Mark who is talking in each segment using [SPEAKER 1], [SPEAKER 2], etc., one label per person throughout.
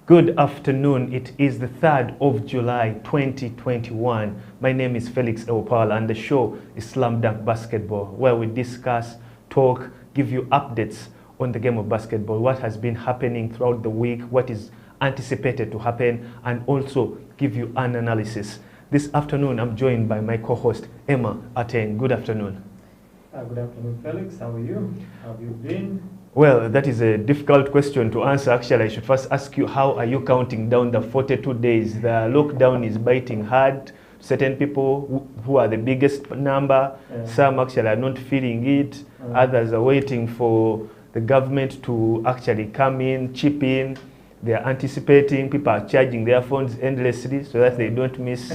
[SPEAKER 1] Good afternoon. It is the 3rd of July 2021. My name is Felix Eopal and the show is Slam Dunk Basketball, where we discuss, talk, give you updates on the game of basketball, what has been happening throughout the week, what is anticipated to happen, and also give you an analysis. This afternoon, I'm joined by my co-host, Emma Ateng. Good afternoon.
[SPEAKER 2] Good afternoon, Felix. How are you? How have you been?
[SPEAKER 1] Well, that is a difficult question to answer. Actually, I should first ask you, how are you counting down the 42 days? The lockdown is biting hard. Certain people who are the biggest number, some actually are not feeling it. Others are waiting for the government to actually come in, chip in. They are anticipating. People are charging their phones endlessly so that they don't miss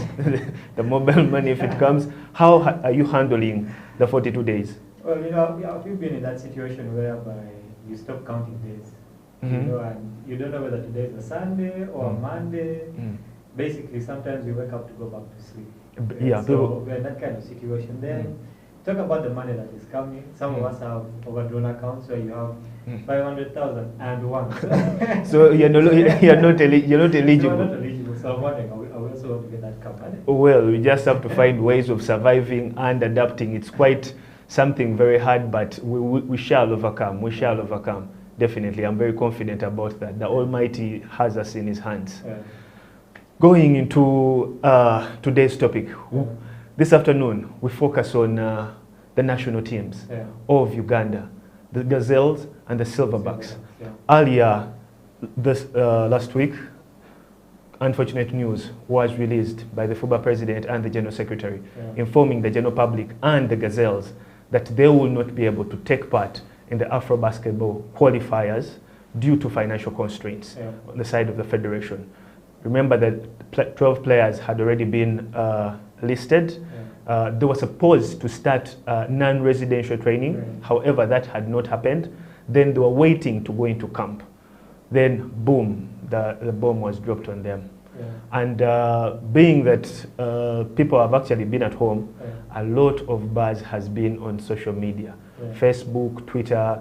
[SPEAKER 1] the mobile money if it comes. How are you handling the 42 days?
[SPEAKER 2] Well, have you been in that situation whereby you stop counting days, and you don't know whether today is a Sunday or a Monday. Basically, sometimes you wake up to go back to sleep.
[SPEAKER 1] Yeah,
[SPEAKER 2] so we're in that kind of situation. Then talk about the money that is coming. Some of us have overdrawn accounts where you have 500,000 and one.
[SPEAKER 1] So you're not eligible.
[SPEAKER 2] You're not eligible. So I'm wondering, are we also going to get that covered?
[SPEAKER 1] Well, we just have to find ways of surviving and adapting. It's quite something very hard, but we shall overcome. We shall overcome. Definitely. I'm very confident about that. The Almighty has us in His hands. Going into today's topic, this afternoon we focus on the national teams of Uganda, the Gazelles and the Silverbacks. Earlier last week, unfortunate news was released by the FUBA president and the general secretary, informing the general public and the Gazelles that they will not be able to take part in the Afro basketball qualifiers due to financial constraints on the side of the federation. Remember that 12 players had already been listed. There was a pause to start non-residential training. However, that had not happened. Then they were waiting to go into camp. Then, boom, the bomb was dropped on them. And being that people have actually been at home, a lot of buzz has been on social media, Facebook, Twitter.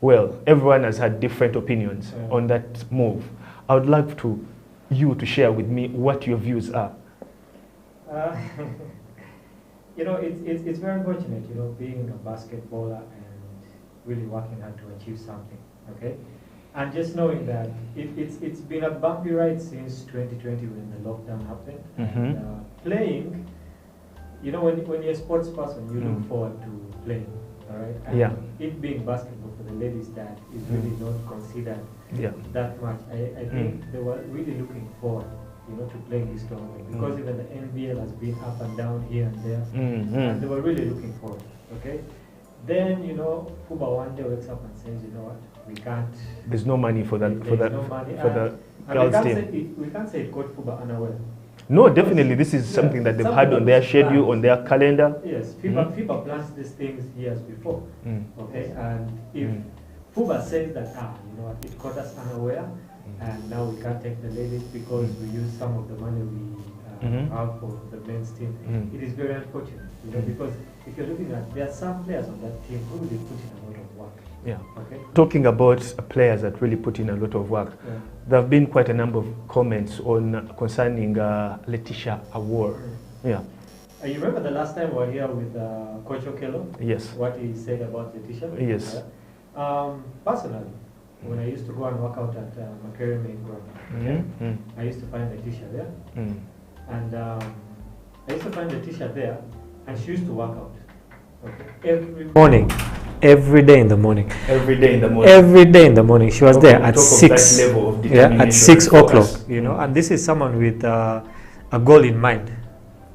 [SPEAKER 1] Well, everyone has had different opinions on that move. I would like you to share with me what your views are.
[SPEAKER 2] It's very unfortunate, being a basketballer and really working hard to achieve something, okay? And just knowing that it's been a bumpy ride since 2020 when the lockdown happened. And, playing, when you're a sports person, you look forward to playing, all right? And it being basketball for the ladies that is really not considered that much. I think they were really looking forward, to playing this tournament because even the NBL has been up and down here and there, and they were really looking forward. Okay, then FUBA one day wakes up and says, you know what, we can't.
[SPEAKER 1] There's no money for that for the girls team.
[SPEAKER 2] We can't say it caught FUBA unaware.
[SPEAKER 1] No, definitely, this is something that they've had on their schedule, on their calendar.
[SPEAKER 2] Yes, FIBA plans these things years before. Okay, and if FUBA says that, you know what, it caught us unaware, and now we can't take the ladies because we use some of the money we have for the men's team. It is very unfortunate, because if you're looking at, there are some players on that team who really put in a lot of work. Okay.
[SPEAKER 1] Talking about players that really put in a lot of work, there have been quite a number of comments on concerning Letitia Award.
[SPEAKER 2] You remember the last time we were here with Coach Okello?
[SPEAKER 1] Yes.
[SPEAKER 2] What he said about Letitia?
[SPEAKER 1] Yes.
[SPEAKER 2] Personally, when I used to go and work out at Macquarie Main Ground, I used to find Letitia there. And I used to find Letitia there, and she used to work out. Every morning. Every day in the morning.
[SPEAKER 1] Every day in the morning.
[SPEAKER 2] Every day in the morning. She was there at 6.
[SPEAKER 1] At
[SPEAKER 2] 6 o'clock. And this is someone with a goal in mind.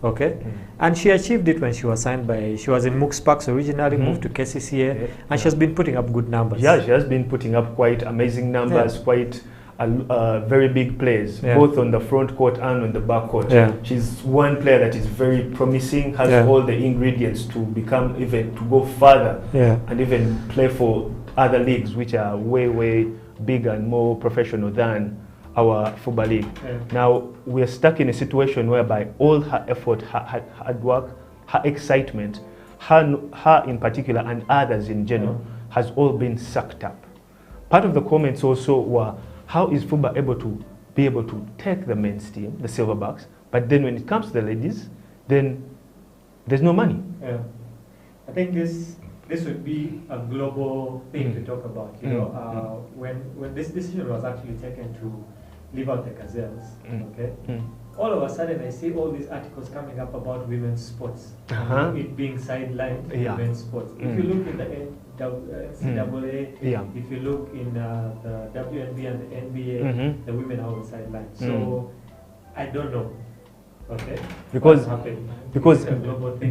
[SPEAKER 2] Okay, and she achieved it when she was signed by. She was in Mooks Parks originally, moved to KCCA, and she has been putting up good numbers.
[SPEAKER 1] Yeah, she has been putting up quite amazing numbers, quite very big plays, both on the front court and on the back court. She's one player that is very promising, has all the ingredients to become to go further and even play for other leagues which are way bigger and more professional than our FUBA league. Now we're stuck in a situation whereby all her effort, her hard work, her excitement, her in particular and others in general has all been sucked up. Part of the comments also were, how is FUBA able to be able to take the men's team, the Silverbacks, but then when it comes to the ladies, then there's no money.
[SPEAKER 2] Yeah. I think this would be a global thing to talk about. You know, when this decision was actually taken to leave out the Gazelles, okay, all of a sudden I see all these articles coming up about women's sports, it being sidelined, women's sports. If you look in the NCAA, if you look in the WNBA and the NBA, the women are all sidelined. So I don't know. Okay. Because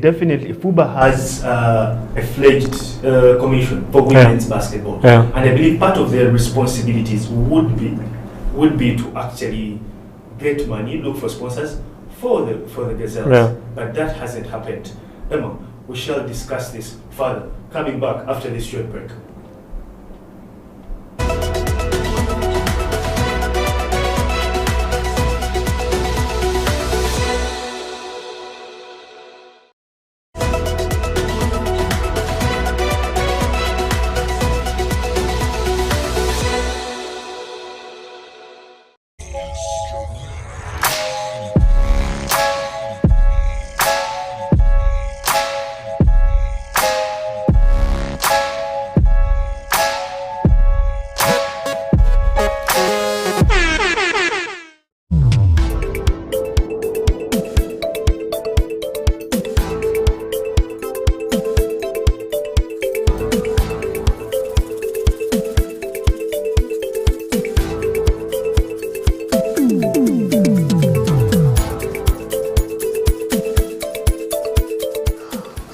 [SPEAKER 1] definitely FUBA has a fledged commission for women's basketball, and I believe part of their responsibilities would be to actually get money, look for sponsors for the Gazelles, but that hasn't happened. Emma, we shall discuss this further coming back after this short break.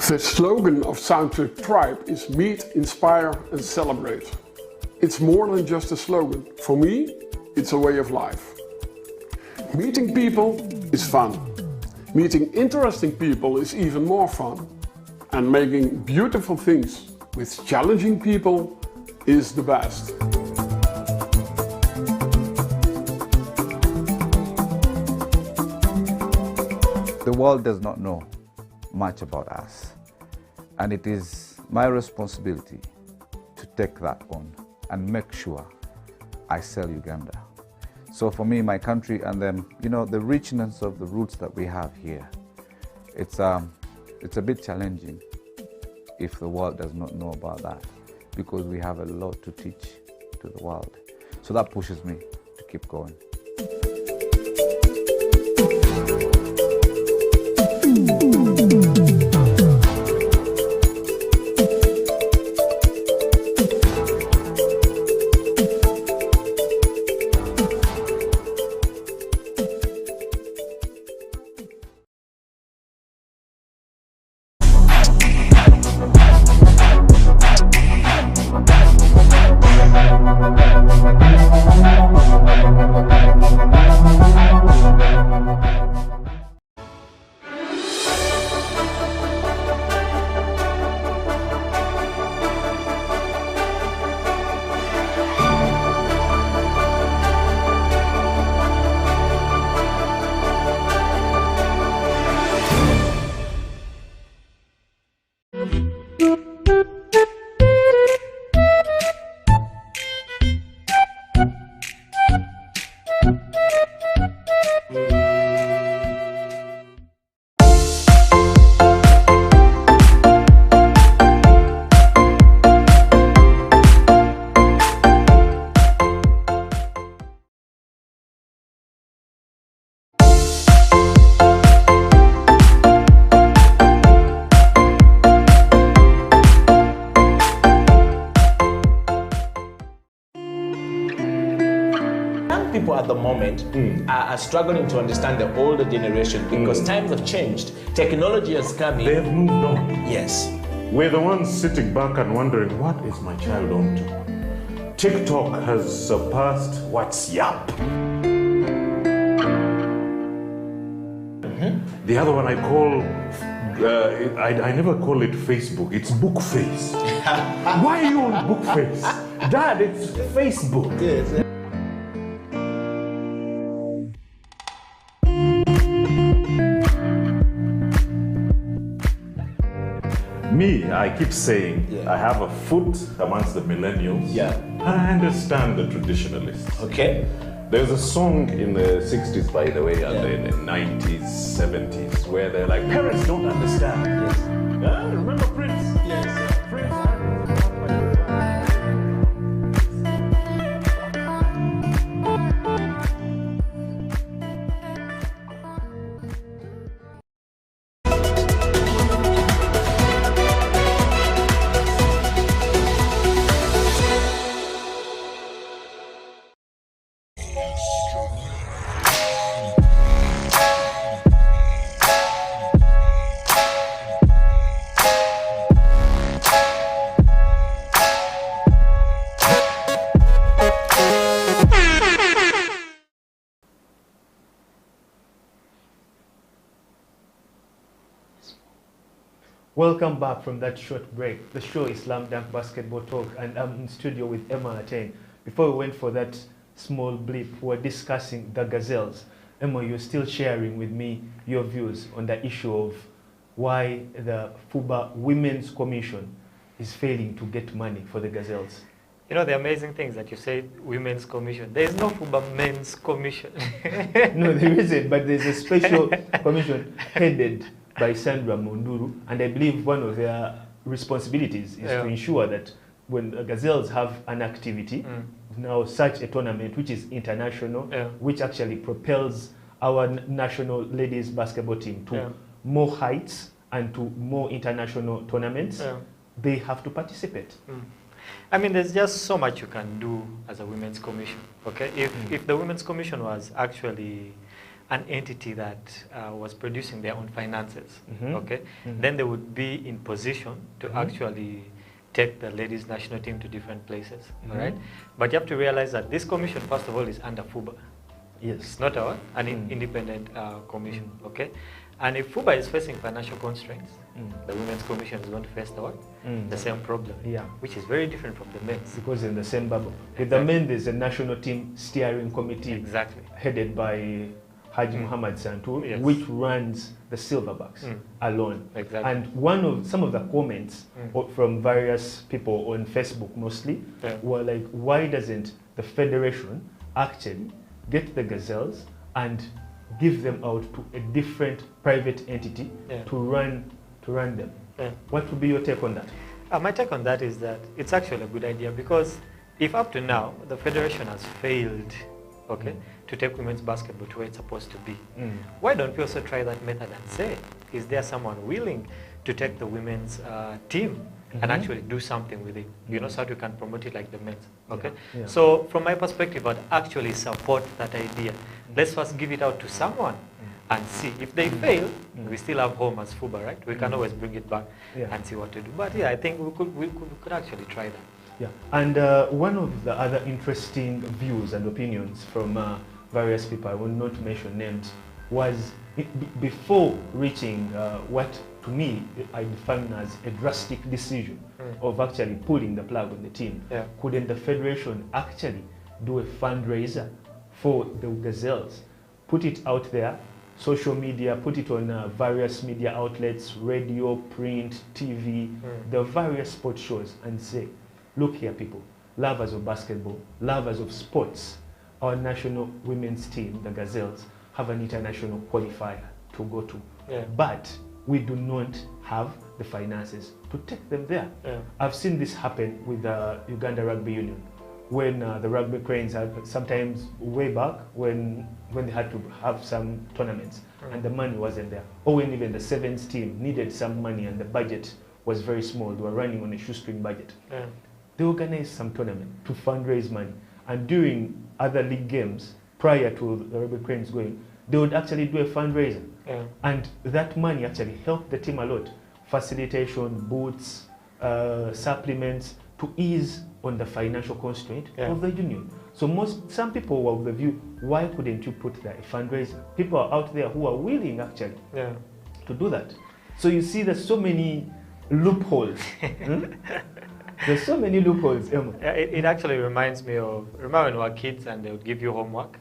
[SPEAKER 3] The slogan of Soundtrack Tribe is meet, inspire and celebrate. It's more than just a slogan. For me, it's a way of life. Meeting people is fun. Meeting interesting people is even more fun. And making beautiful things with challenging people is the best.
[SPEAKER 4] The world does not know much about us. And it is my responsibility to take that on and make sure I sell Uganda. So for me, my country, and then, you know, the richness of the roots that we have here, it's a bit challenging if the world does not know about that, because we have a lot to teach to the world. So that pushes me to keep going.
[SPEAKER 5] People at the moment are struggling to understand the older generation because times have changed. Technology has come in.
[SPEAKER 6] They have moved on.
[SPEAKER 5] Yes.
[SPEAKER 6] We're the ones sitting back and wondering, what is my child on to? TikTok has surpassed WhatsApp. The other one I call, I never call it Facebook, it's Bookface. Why are you on Bookface? Dad, it's Facebook.
[SPEAKER 5] Yes.
[SPEAKER 6] Me, I keep saying, I have a foot amongst the millennials.
[SPEAKER 5] Yeah.
[SPEAKER 6] I understand the traditionalists.
[SPEAKER 5] Okay.
[SPEAKER 6] There's a song in the 60s, by the way, and in the 90s, 70s, where they're like, parents don't understand.
[SPEAKER 2] Yes.
[SPEAKER 6] Remember Prince?
[SPEAKER 2] Yes.
[SPEAKER 6] Prince
[SPEAKER 1] Welcome back from that short break. The show is Slam Dunk Basketball Talk, and I'm in studio with Emma Attain. Before we went for that small blip, we were discussing the Gazelles. Emma, you're still sharing with me your views on the issue of why the FUBA Women's Commission is failing to get money for the Gazelles.
[SPEAKER 2] You know, the amazing things that you say, Women's Commission. There is no FUBA Men's Commission.
[SPEAKER 1] No, there isn't, but there's a special commission headed by Sandra Monduru, and I believe one of their responsibilities is to ensure that when the Gazelles have an activity, now such a tournament which is international, which actually propels our national ladies basketball team to more heights and to more international tournaments, they have to participate.
[SPEAKER 2] I mean, there's just so much you can do as a Women's Commission, okay? If the Women's Commission was actually an entity that was producing their own finances, okay, then they would be in position to actually take the ladies' national team to different places, all right? But you have to realize that this commission, first of all, is under FUBA.
[SPEAKER 1] Yes.
[SPEAKER 2] It's not an independent commission, okay? And if FUBA is facing financial constraints, the Women's Commission is going to face the same problem, which is very different from the men's.
[SPEAKER 1] Because in the same bubble. With the men, there's a national team steering committee headed by Haji Muhammad Santur, which runs the Silverbacks alone. And some of the comments from various people on Facebook mostly were like, why doesn't the federation actually get the Gazelles and give them out to a different private entity to run them? What would be your take on that?
[SPEAKER 2] My take on that is that it's actually a good idea, because if up to now the federation has failed to take women's basketball to where it's supposed to be, why don't we also try that method and say, is there someone willing to take the women's team and actually do something with it, you know, so that we can promote it like the men's, okay? So from my perspective, I'd actually support that idea. Let's first give it out to someone and see. If they fail, we still have home as FUBA, right? We can always bring it back and see what to do. But I think we could actually try that.
[SPEAKER 1] Yeah, and one of the other interesting views and opinions from various people, I will not mention names, was before reaching what to me I define as a drastic decision of actually pulling the plug on the team. Couldn't the federation actually do a fundraiser for the Gazelles, put it out there, social media, put it on various media outlets, radio, print, TV, the various sports shows, and say, look here, people, lovers of basketball, lovers of sports, our national women's team, the Gazelles, have an international qualifier to go to. But we do not have the finances to take them there. I've seen this happen with the Uganda Rugby Union, when the Rugby Cranes had sometimes way back when they had to have some tournaments and the money wasn't there. Or when even the sevens team needed some money and the budget was very small, they were running on a shoestring budget. They organized some tournament to fundraise money, and during other league games prior to the Rugby Cranes going, they would actually do a fundraiser. And that money actually helped the team a lot. Facilitation, boots, supplements, to ease on the financial constraint of the union. So some people were of the view, why couldn't you put there a fundraiser? People are out there who are willing actually to do that. So you see there's so many loopholes. There's so many loopholes, Emma.
[SPEAKER 2] It actually reminds me of, remember when we were kids and they would give you homework?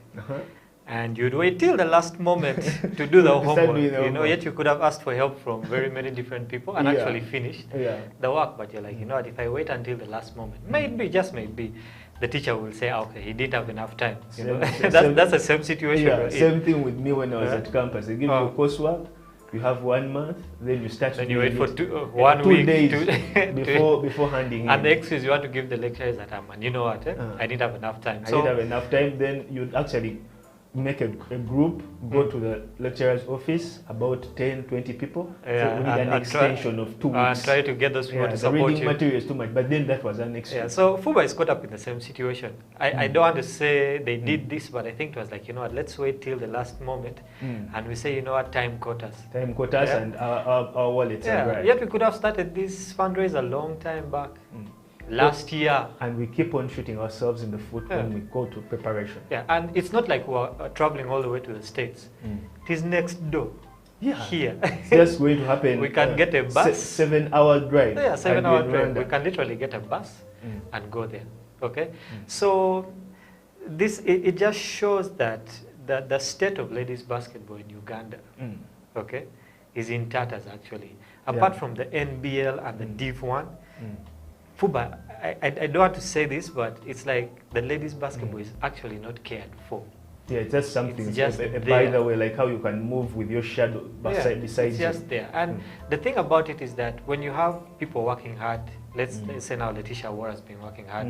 [SPEAKER 2] And you'd wait till the last moment to do the homework, you know, yet you could have asked for help from very many different people and actually finished the work. But you're like, you know what, if I wait until the last moment, maybe, just maybe, the teacher will say, okay, he didn't have enough time. You know?
[SPEAKER 1] Same-
[SPEAKER 2] that's the same situation.
[SPEAKER 1] Yeah,
[SPEAKER 2] we're in.
[SPEAKER 1] same thing with me when I was
[SPEAKER 2] Yeah.
[SPEAKER 1] at campus. They give you coursework, you have 1 month, then you start.
[SPEAKER 2] Then you wait
[SPEAKER 1] doing
[SPEAKER 2] for
[SPEAKER 1] it,
[SPEAKER 2] 1
[SPEAKER 1] 2
[SPEAKER 2] week
[SPEAKER 1] days
[SPEAKER 2] to-
[SPEAKER 1] before handing in.
[SPEAKER 2] And the excuse you want to give the lecturer is that, man, you know what? I didn't have enough time.
[SPEAKER 1] I didn't have enough time. Then you'd actually make a group, go to the lecturer's office, about 10, 20 people.
[SPEAKER 2] Yeah,
[SPEAKER 1] So we need an
[SPEAKER 2] and
[SPEAKER 1] extension of 2 weeks.
[SPEAKER 2] And try to get those people
[SPEAKER 1] Yeah,
[SPEAKER 2] to
[SPEAKER 1] the
[SPEAKER 2] support
[SPEAKER 1] reading
[SPEAKER 2] you.
[SPEAKER 1] material is too much, but then that was an excuse.
[SPEAKER 2] Yeah, so FUBA is caught up in the same situation. I don't want to say they did this, but I think it was like, you know what, let's wait till the last moment. And we say, you know what, time caught us.
[SPEAKER 1] Time quotas and our wallets are
[SPEAKER 2] Yeah,
[SPEAKER 1] dry.
[SPEAKER 2] yet we could have started this fundraiser a long time back. Last year.
[SPEAKER 1] And we keep on shooting ourselves in the foot when we go to preparation.
[SPEAKER 2] Yeah, and it's not like we're traveling all the way to the States. It is next door.
[SPEAKER 1] Yeah.
[SPEAKER 2] Here.
[SPEAKER 1] It's just going to happen.
[SPEAKER 2] We can get a bus.
[SPEAKER 1] 7-hour drive.
[SPEAKER 2] Yeah, 7-hour
[SPEAKER 1] and
[SPEAKER 2] drive.
[SPEAKER 1] Rwanda.
[SPEAKER 2] We can literally get a bus and go there. Okay? So this it just shows that the state of ladies basketball in Uganda, okay, is in tatters actually. Apart from the NBL and the Div 1, FUBA, I don't want to say this, but it's like the ladies basketball is actually not cared for.
[SPEAKER 1] Yeah, it's just something.
[SPEAKER 2] It's just
[SPEAKER 1] by
[SPEAKER 2] there.
[SPEAKER 1] the way, like how you can move with your shadow beside
[SPEAKER 2] It's
[SPEAKER 1] you.
[SPEAKER 2] just there. And the thing about it is that when you have people working hard, let's say now Letitia Ward has been working hard.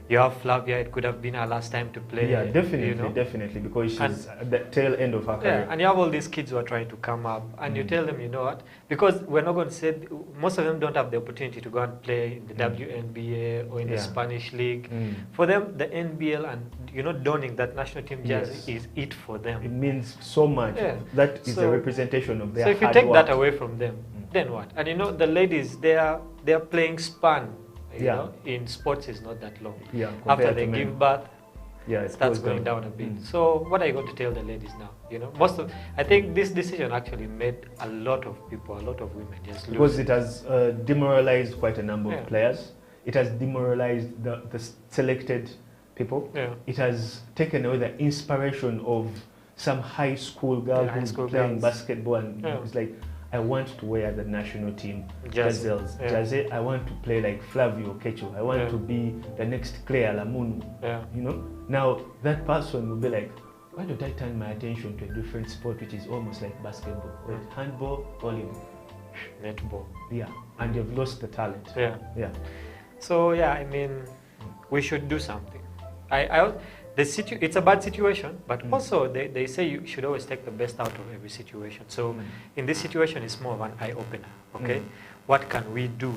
[SPEAKER 2] You have Flavia, it could have been her last time to play.
[SPEAKER 1] Yeah, definitely,
[SPEAKER 2] you know?
[SPEAKER 1] definitely, because she's at the tail end of her career.
[SPEAKER 2] Yeah, and you have all these kids who are trying to come up, and you tell them, you know what? Because we're not going to say, most of them don't have the opportunity to go and play in the WNBA or in the Spanish league. For them, the NBL and, you know, donning that national team jersey is it for them.
[SPEAKER 1] It means so much.
[SPEAKER 2] Yeah.
[SPEAKER 1] That is
[SPEAKER 2] So-
[SPEAKER 1] a representation of their
[SPEAKER 2] So if you
[SPEAKER 1] hard
[SPEAKER 2] take
[SPEAKER 1] work.
[SPEAKER 2] that away from them, then what? And you know, the ladies, they are playing span. You know, in sports is not that long.
[SPEAKER 1] Yeah,
[SPEAKER 2] After
[SPEAKER 1] compared
[SPEAKER 2] they
[SPEAKER 1] to men.
[SPEAKER 2] give birth,
[SPEAKER 1] Yeah,
[SPEAKER 2] it
[SPEAKER 1] it
[SPEAKER 2] starts
[SPEAKER 1] goes
[SPEAKER 2] going down a bit. So what are you going to tell the ladies now? You know, I think this decision actually made a lot of people, a lot of women just lose.
[SPEAKER 1] Because it has demoralized quite a number
[SPEAKER 2] Yeah.
[SPEAKER 1] of players. It has demoralized the selected people.
[SPEAKER 2] Yeah.
[SPEAKER 1] It has taken away the inspiration of some high school girl
[SPEAKER 2] Yeah, high
[SPEAKER 1] who's
[SPEAKER 2] school
[SPEAKER 1] playing
[SPEAKER 2] girls.
[SPEAKER 1] basketball and
[SPEAKER 2] Yeah.
[SPEAKER 1] it's like, I want to wear the national team
[SPEAKER 2] Jersey.
[SPEAKER 1] jerseys.
[SPEAKER 2] Yeah.
[SPEAKER 1] Jersey. I want to play like Flavio Kecho. I want to be the next Claire Lamunu.
[SPEAKER 2] Yeah.
[SPEAKER 1] You know, now that person will be like, why don't I turn my attention to a different sport which is almost like basketball, or handball, volleyball?
[SPEAKER 2] Netball.
[SPEAKER 1] Yeah, and you've lost the talent.
[SPEAKER 2] Yeah.
[SPEAKER 1] Yeah.
[SPEAKER 2] So yeah, I mean, we should do something. It's a bad situation, but also they say you should always take the best out of every situation. So in this situation, it's more of an eye-opener, okay? What can we do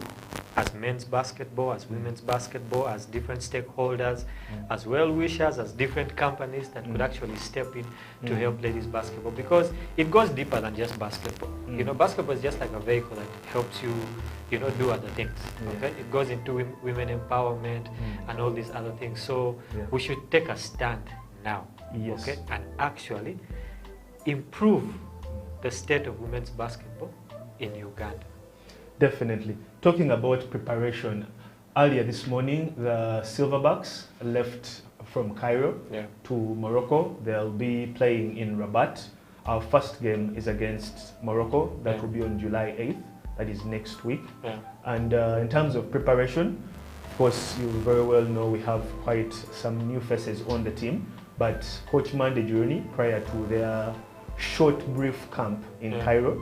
[SPEAKER 2] as men's basketball, as women's basketball, as different stakeholders, as well-wishers, as different companies that could actually step in to help ladies basketball? Because it goes deeper than just basketball. You know, basketball is just like a vehicle that helps you, you know, do other things, okay? It goes into women empowerment and all these other things. So we should take a stand now, okay? And actually improve the state of women's basketball in Uganda.
[SPEAKER 1] Definitely. Talking about preparation, earlier this morning, the Silverbacks left from Cairo to Morocco. They'll be playing in Rabat. Our first game is against Morocco. That will be on July 8th. That is next week. And in terms of preparation, of course, you very well know we have quite some new faces on the team. But Coach Mande Journey, prior to their short, brief camp in Cairo,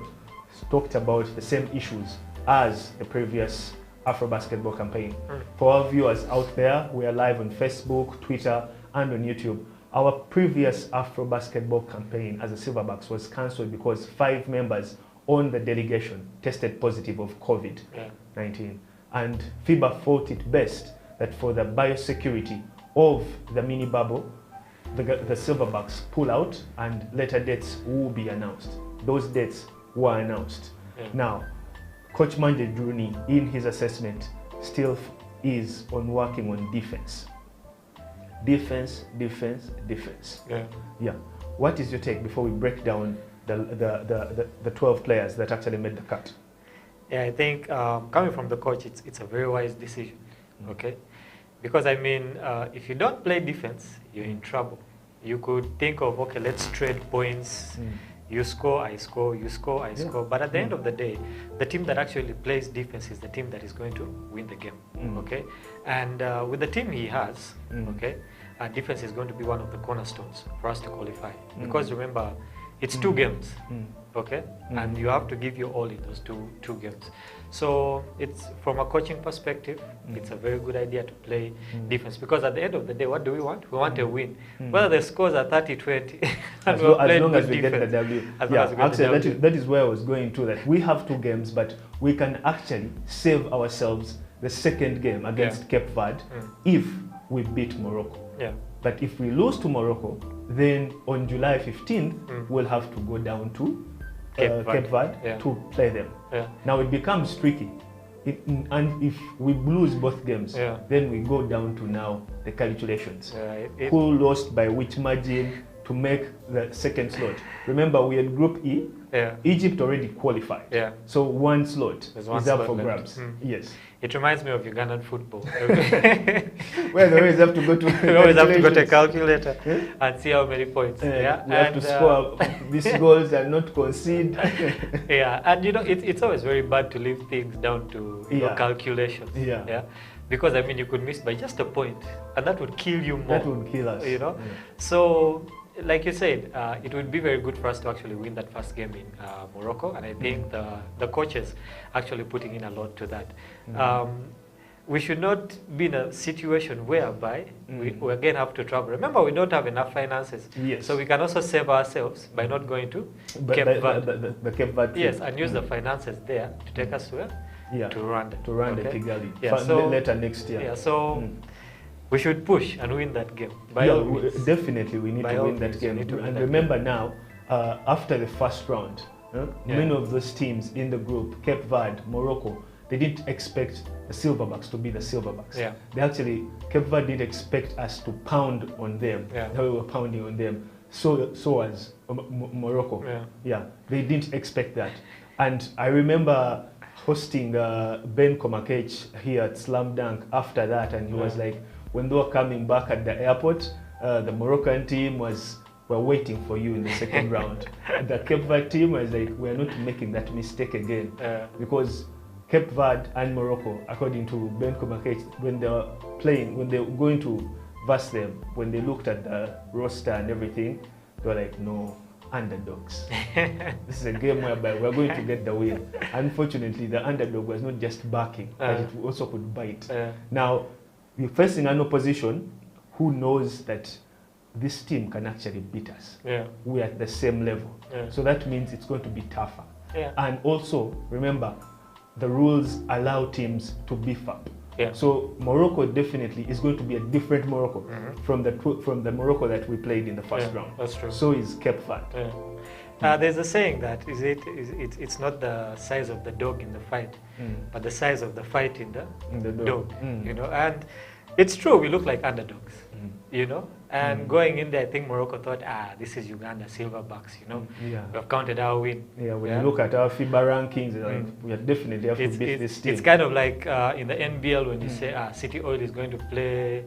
[SPEAKER 1] talked about the same issues as the previous Afro Basketball campaign. For our viewers out there, we are live on Facebook, Twitter, and on YouTube. Our previous Afro Basketball campaign as a Silverbacks was cancelled because 5 members on the delegation tested positive of COVID-19. And FIBA thought it best that for the biosecurity of the mini bubble, the Silverbacks pull out and later dates will be announced. Those dates were announced. Now, Coach Mande Journey, in his assessment, still is on working on defense. Defense. Yeah. What is your take before we break down the 12 players that actually made the cut?
[SPEAKER 2] Yeah, I think coming from the coach, it's a very wise decision, okay? Because I mean, if you don't play defense, you're in trouble. You could think of, okay, let's trade points, You score, I score, you score, I score. But at the end of the day, the team that actually plays defense is the team that is going to win the game. Okay, and with the team he has, okay, defense is going to be one of the cornerstones for us to qualify. Because remember, it's 2 games, okay, and you have to give your all in those two games. So it's from a coaching perspective, it's a very good idea to play defense, because at the end of the day, what do we want? We want a win. Whether the scores are 30-20,
[SPEAKER 1] as long as we get the W. Actually, that is where I was going to. That we have 2 games, but we can actually save ourselves the second game against Cape Verde if we beat Morocco. But if we lose to Morocco, then on July 15th, we'll have to go down to Cape Verde to play them. Now it becomes tricky. And if we lose both games, then we go down to now the calculations. Who lost by which margin to make the second slot. Remember, we had Group E. Egypt already qualified. So 1 slot is up for grabs. Yes.
[SPEAKER 2] It reminds me of Ugandan football.
[SPEAKER 1] Well, they always have to go to
[SPEAKER 2] we always have to go to a calculator and see how many points.
[SPEAKER 1] We have to score these goals and not concede.
[SPEAKER 2] And you know, it's always very bad to leave things down to calculations. Because I mean, you could miss by just a point, and that would kill you more.
[SPEAKER 1] That would kill us.
[SPEAKER 2] You know, so. Like you said, it would be very good for us to actually win that first game in Morocco, and I think the coaches actually putting in a lot to that. We should not be in a situation whereby we again have to travel. Remember, we don't have enough finances, so we can also save ourselves by not going to Cape Verde.
[SPEAKER 1] The Cape Verde.
[SPEAKER 2] Yes, and use the finances there to take us to where? To Rwanda.
[SPEAKER 1] To Rwanda, Kigali. So later next year.
[SPEAKER 2] We should push and win that game.
[SPEAKER 1] Definitely, we need to win that game. And remember now, after the first round, many of those teams in the group, Cape Verde, Morocco, they didn't expect the Silverbacks to be the Silverbacks. They actually, Cape Verde didn't expect us to pound on them. We were pounding on them. So was Morocco. They didn't expect that. And I remember hosting Ben Komakech here at Slam Dunk after that, and he was like, when they were coming back at the airport, the Moroccan team were waiting for you in the second round. The Cape Verde team was like, we're not making that mistake again. Because Cape Verde and Morocco, according to Ben Komakech, when they were playing, when they were going to verse them, when they looked at the roster and everything, they were like, no, underdogs. This is a game whereby we're going to get the win. Unfortunately, the underdog was not just barking, but it also could bite. Now, we're facing an opposition who knows that this team can actually beat us. We're at the same level. So that means it's going to be tougher. And also, remember, the rules allow teams to beef up. So Morocco definitely is going to be a different Morocco from the Morocco that we played in the first round.
[SPEAKER 2] That's true.
[SPEAKER 1] So is Cape Verde.
[SPEAKER 2] There's a saying that it's not the size of the dog in the fight, but the size of the fight in the dog. You know, and it's true. We look like underdogs. You know, and going in there, I think Morocco thought, this is Uganda, Silverbacks. You know, we have counted our win. When
[SPEAKER 1] you look at our FIBA rankings, like, we definitely have to beat this team.
[SPEAKER 2] It's kind of like in the NBL when you say City Oil is going to play.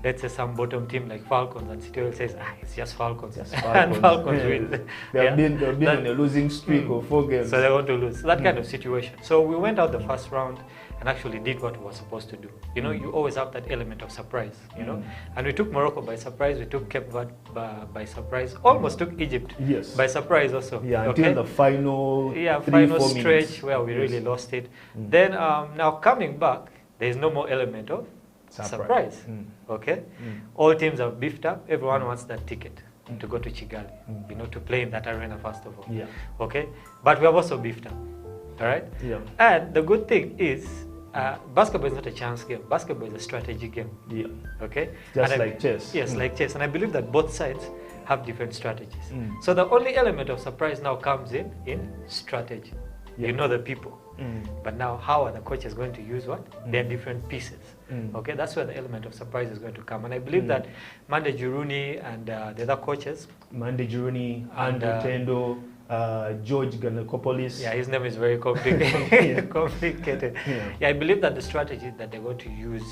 [SPEAKER 2] Let's say some bottom team like Falcons, and City Oil says, it's just Falcons. And Falcons win.
[SPEAKER 1] They've been on a losing streak of 4 games.
[SPEAKER 2] So they want to lose. That kind of situation. So we went out the first round and actually did what we were supposed to do. You know, you always have that element of surprise, you know. And we took Morocco by surprise, we took Cape Verde by surprise, almost took Egypt by surprise also.
[SPEAKER 1] Until the final
[SPEAKER 2] final
[SPEAKER 1] 4
[SPEAKER 2] stretch
[SPEAKER 1] minutes.
[SPEAKER 2] where we really lost it. Then now coming back, there is no more element of surprise. All teams are beefed up, everyone wants that ticket to go to Kigali, you know, to play in that arena first of all. But we have also beefed up. All right? And the good thing is, basketball is not a chance game. Basketball is a strategy game.
[SPEAKER 1] Just like chess.
[SPEAKER 2] Yes, like chess. And I believe that both sides have different strategies. So the only element of surprise now comes in strategy. You know the people. But now, how are the coaches going to use what? Their different pieces. That's where the element of surprise is going to come. And I believe that Mande Juruni and the other coaches,
[SPEAKER 1] Mande Juruni, Andrew Tendo, George Ganakopoulos.
[SPEAKER 2] His name is very complicated. I believe that the strategy that they're going to use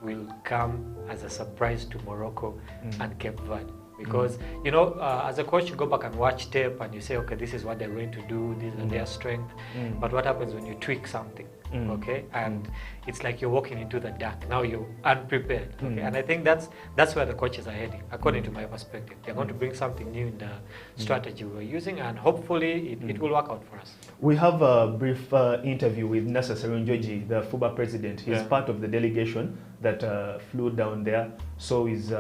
[SPEAKER 2] will come as a surprise to Morocco and Cape Verde. because you know, as a coach, you go back and watch tape and you say, okay, this is what they're going to do, these are their strengths. But what happens when you tweak something? Okay, and it's like you're walking into the dark. Now you're unprepared. Okay, and I think that's where the coaches are heading, according to my perspective. They're going to bring something new in the strategy we're using, and hopefully it will work out for us.
[SPEAKER 1] We have a brief interview with Nasser Serunjoji, the FUBA president. He's part of the delegation that flew down there. So is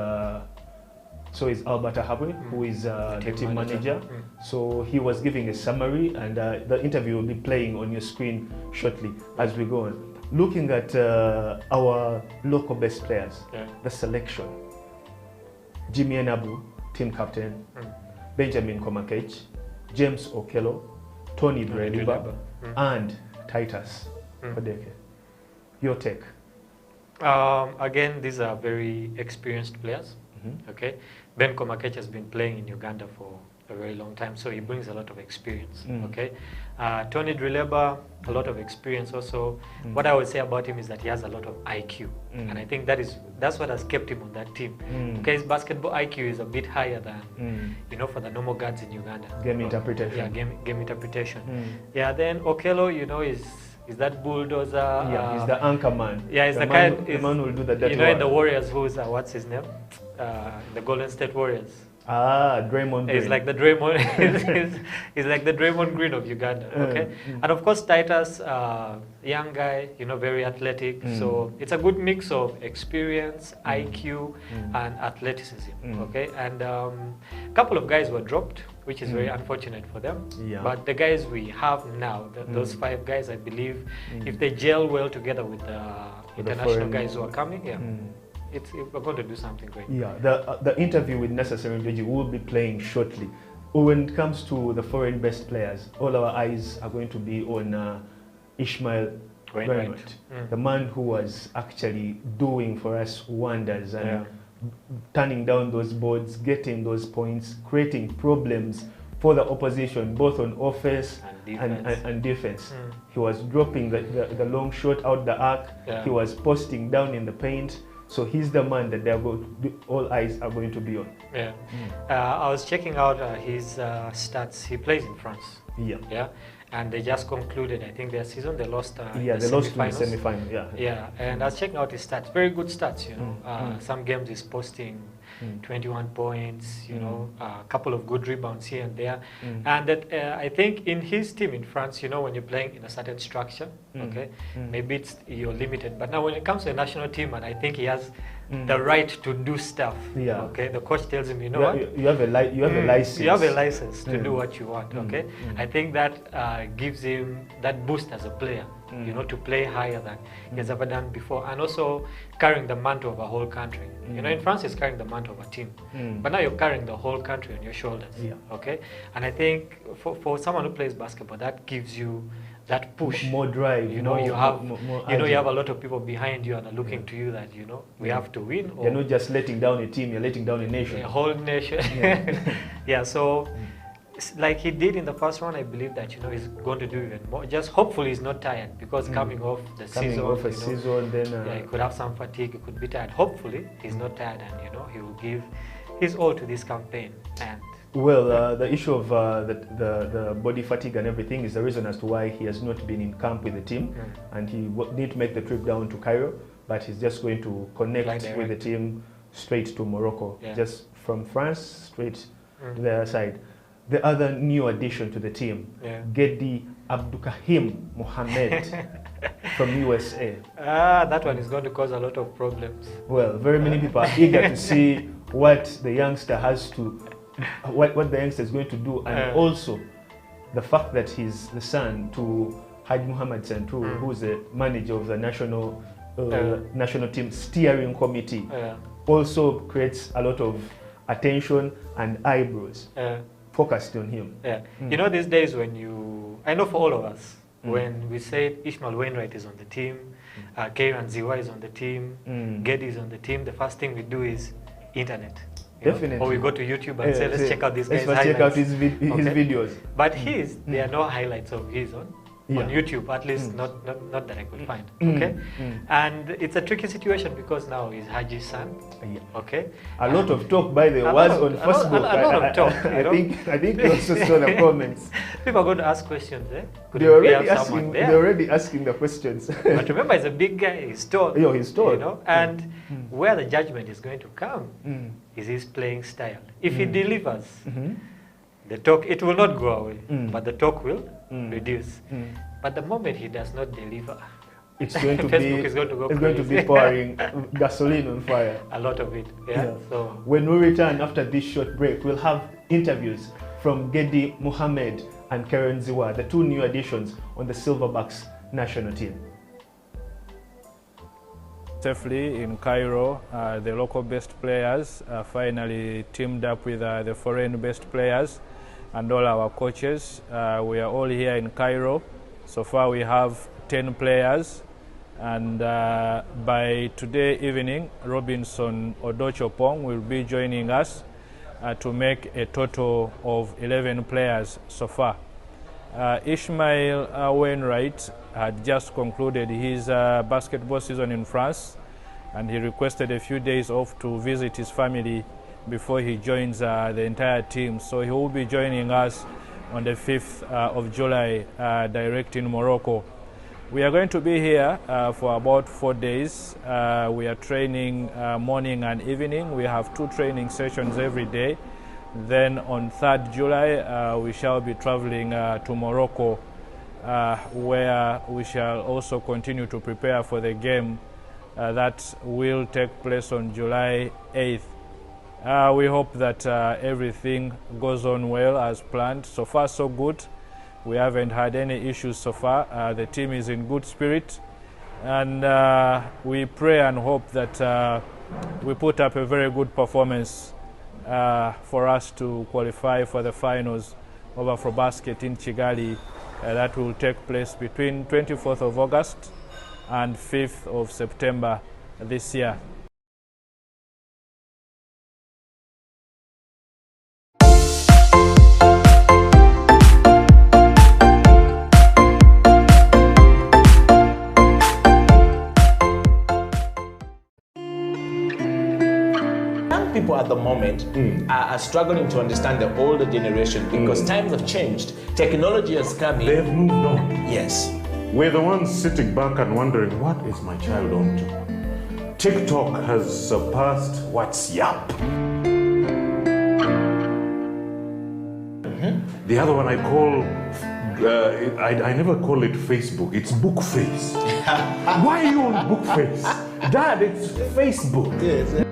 [SPEAKER 1] Albert Ahabwe, who is the team manager. So he was giving a summary, and the interview will be playing on your screen shortly as we go on. Looking at our local best players, the selection: Jimmy Enabu, team captain; Benjamin Komakech, James Okello, Tony Dreliba, and Titus Odeke. Your take?
[SPEAKER 2] Again, these are very experienced players. Okay, Ben Komakech has been playing in Uganda for a very long time, so he brings a lot of experience. Okay, Tony Dreleba, a lot of experience also. What I would say about him is that he has a lot of IQ, and I think that's what has kept him on that team. Okay, his basketball IQ is a bit higher than you know, for the normal guards in Uganda.
[SPEAKER 1] Game interpretation.
[SPEAKER 2] Yeah, game interpretation. Yeah, then Okello, you know, is that bulldozer.
[SPEAKER 1] Yeah, he's the anchor man.
[SPEAKER 2] Yeah, he's the
[SPEAKER 1] man,
[SPEAKER 2] guy.
[SPEAKER 1] the man who will do the dirty
[SPEAKER 2] You know,
[SPEAKER 1] work.
[SPEAKER 2] in the Warriors, who's what's his name? The Golden State Warriors.
[SPEAKER 1] Draymond Green.
[SPEAKER 2] He's like the Draymond. he's like the Draymond Green of Uganda. Okay, and of course Titus, young guy, you know, very athletic. So it's a good mix of experience, IQ, and athleticism. Okay, and a couple of guys were dropped, which is very unfortunate for them.
[SPEAKER 1] Yeah.
[SPEAKER 2] But the guys we have now, those 5 guys, I believe, if they gel well together with the international guys who are coming, we're going to do something great.
[SPEAKER 1] Yeah, the interview with Nasser Serunjoji will be playing shortly. When it comes to the foreign best players, all our eyes are going to be on Ishmael Wainwright, the man who was actually doing for us wonders and turning down those boards, getting those points, creating problems for the opposition, both on offense and defense. He was dropping the long shot out the arc. He was posting down in the paint. So he's the man that all eyes are going to be on.
[SPEAKER 2] Yeah, I was checking out his stats. He plays in France. Yeah, and they just concluded, I think, their season. They lost.
[SPEAKER 1] They lost in the semi-final.
[SPEAKER 2] Yeah, and I was checking out his stats. Very good stats. You know, some games he's posting 21 points. You know, a couple of good rebounds here and there. And that I think in his team in France, you know, when you're playing in a certain structure, okay, maybe you're limited. But now when it comes to a national team, and I think he has the right to do stuff. Yeah. Okay. The coach tells him, you know what?
[SPEAKER 1] You have a license.
[SPEAKER 2] You have a license to do what you want. Okay. I think that gives him that boost as a player. You know, to play higher than he has ever done before, and also carrying the mantle of a whole country. You know, in France, he's carrying the mantle of a team, but now you're carrying the whole country on your shoulders. Okay. And I think for someone who plays basketball, that gives you that push,
[SPEAKER 1] more drive.
[SPEAKER 2] You know, you have you have a lot of people behind you and are looking to you that, you know, we have to win.
[SPEAKER 1] You're not just letting down a team; you're letting down a nation.
[SPEAKER 2] A whole nation. Yeah. So, like he did in the first round, I believe that, you know, he's going to do even more. Just hopefully he's not tired, because coming off the season, then he could have some fatigue. He could be tired. Hopefully he's not tired, and, you know, he will give his all to this campaign. And
[SPEAKER 1] well, the issue of the body fatigue and everything is the reason as to why he has not been in camp with the team, and he need to make the trip down to Cairo, but he's just going to connect with the team straight to Morocco, just from France straight to the other side. The other new addition to the team, Gedi Abdukahim Mohammed from USA.
[SPEAKER 2] That one is going to cause a lot of problems.
[SPEAKER 1] Well, very many people are eager to see what the youngster has to, what the youngster is going to do, and also the fact that he's the son to Haji Muhammad Santur, who is the manager of the national team steering committee, also creates a lot of attention and eyebrows focused on him.
[SPEAKER 2] You know, these days I know for all of us, when we say Ishmael Wainwright is on the team, Keiran Ziwa is on the team, Gedi is on the team, the first thing we do is internet.
[SPEAKER 1] Definitely.
[SPEAKER 2] Or we go to YouTube and say, let's check out this guy's
[SPEAKER 1] highlights. Check out his videos.
[SPEAKER 2] But there are no highlights of his on
[SPEAKER 1] Yeah.
[SPEAKER 2] on YouTube, at least not that I could find. Okay, and it's a tricky situation because now he's Haji's son.
[SPEAKER 1] Yeah.
[SPEAKER 2] Okay,
[SPEAKER 1] A lot of talk, by the way, was on Facebook.
[SPEAKER 2] A lot of talk.
[SPEAKER 1] I think you also saw the comments.
[SPEAKER 2] People are going to ask questions. Could
[SPEAKER 1] They're
[SPEAKER 2] we
[SPEAKER 1] already
[SPEAKER 2] have someone
[SPEAKER 1] asking.
[SPEAKER 2] there?
[SPEAKER 1] They're already asking the questions.
[SPEAKER 2] But remember, he's a big guy. He's tall.
[SPEAKER 1] Yeah, he's tall.
[SPEAKER 2] You know, and where the judgment is going to come is his playing style. If he delivers, the talk, it will not go away, but the talk will reduce. But the moment he does not deliver,
[SPEAKER 1] It's going to
[SPEAKER 2] Facebook
[SPEAKER 1] be.
[SPEAKER 2] is going to go
[SPEAKER 1] It's going to be
[SPEAKER 2] crazy.
[SPEAKER 1] pouring gasoline on fire.
[SPEAKER 2] a lot of it. Yeah.
[SPEAKER 1] Yeah.
[SPEAKER 2] So
[SPEAKER 1] When we return after this short break, we'll have interviews from Gedi Mohammed and Karen Ziwa, the two new additions on the Silverbacks national team.
[SPEAKER 7] Safely in Cairo, the local-based players finally teamed up with the foreign-based players and all our coaches. We are all here in Cairo. So far we have 10 players, and by today evening, Robinson Odochopong will be joining us to make a total of 11 players so far. Ishmael Wainwright had just concluded his basketball season in France, and he requested a few days off to visit his family before he joins the entire team. So he will be joining us on the 5th of July direct in Morocco. We are going to be here for about 4 days. We are training morning and evening. We have 2 training sessions every day. Then on 3rd July, we shall be traveling to Morocco, where we shall also continue to prepare for the game that will take place on July 8th. We hope that everything goes on well as planned. So far, so good. We haven't had any issues so far. The team is in good spirit, and we pray and hope that we put up a very good performance for us to qualify for the finals of Afrobasket in Kigali. That will take place between 24th of August and 5th of September this year.
[SPEAKER 5] People at the moment are struggling to understand the older generation because times have changed. Technology has come in.
[SPEAKER 6] They've moved on.
[SPEAKER 5] Yes.
[SPEAKER 6] We're the ones sitting back and wondering, what is my child on to? TikTok has surpassed WhatsApp. The other one I call, I never call it Facebook, it's Bookface. Why are you on Bookface? Dad, it's Facebook.
[SPEAKER 5] Yes.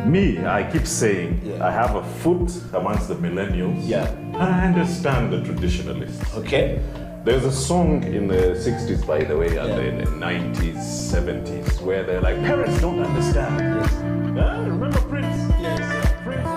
[SPEAKER 6] Me, I keep saying, I have a foot amongst the millennials.
[SPEAKER 5] Yeah.
[SPEAKER 6] And I understand the traditionalists.
[SPEAKER 5] Okay.
[SPEAKER 6] There's a song in the 60s, by the way, and the 90s, 70s, where they're like, parents don't understand.
[SPEAKER 5] Yes.
[SPEAKER 6] Remember Prince?
[SPEAKER 5] Yes.
[SPEAKER 6] Prince.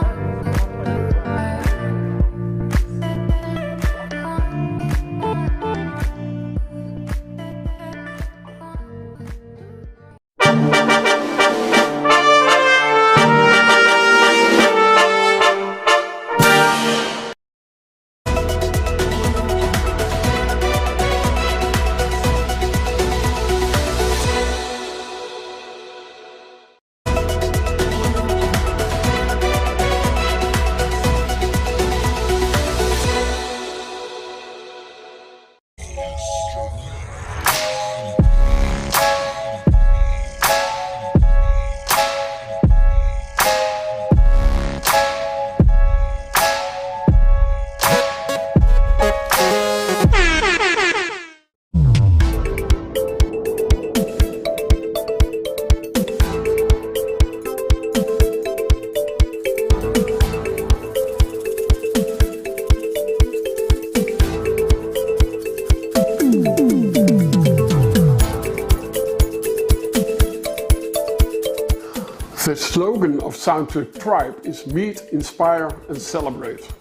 [SPEAKER 3] The slogan of Soundtrack Tribe is Meet, Inspire and Celebrate.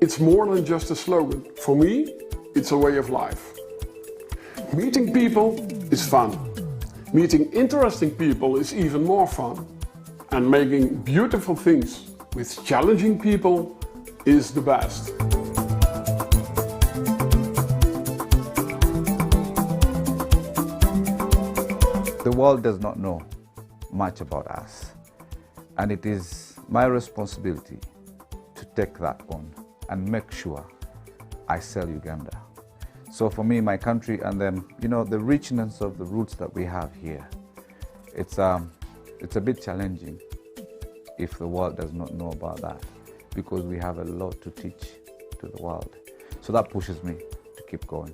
[SPEAKER 3] It's more than just a slogan. For me, it's a way of life. Meeting people is fun. Meeting interesting people is even more fun. And making beautiful things with challenging people is the best.
[SPEAKER 4] The world does not know much about us, and it is my responsibility to take that on and make sure I sell Uganda. So for me, my country, and then, you know, the richness of the roots that we have here, it's a bit challenging if the world does not know about that, because we have a lot to teach to the world. So that pushes me to keep going.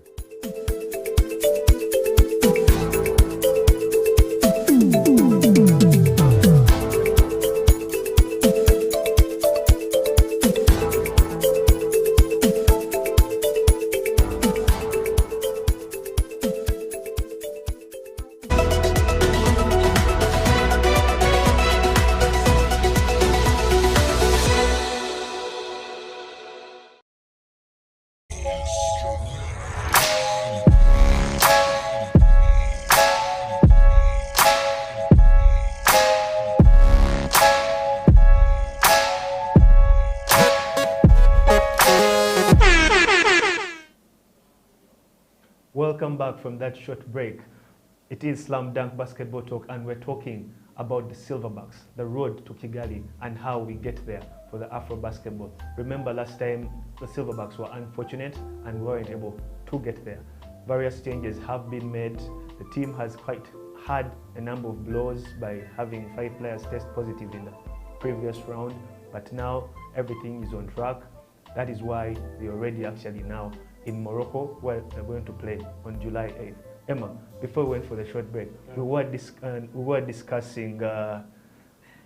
[SPEAKER 1] Welcome back from that short break. It is Slam Dunk Basketball Talk, and we're talking about the Silverbacks, the road to Kigali, and how we get there for the Afro basketball. Remember last time the Silverbacks were unfortunate and weren't able to get there. Various changes have been made. The team has quite had a number of blows by having 5 players test positive in the previous round, but now everything is on track. That is why they're already actually now in Morocco, where they're going to play on July 8th. Emma, before we went for the short break, we were discussing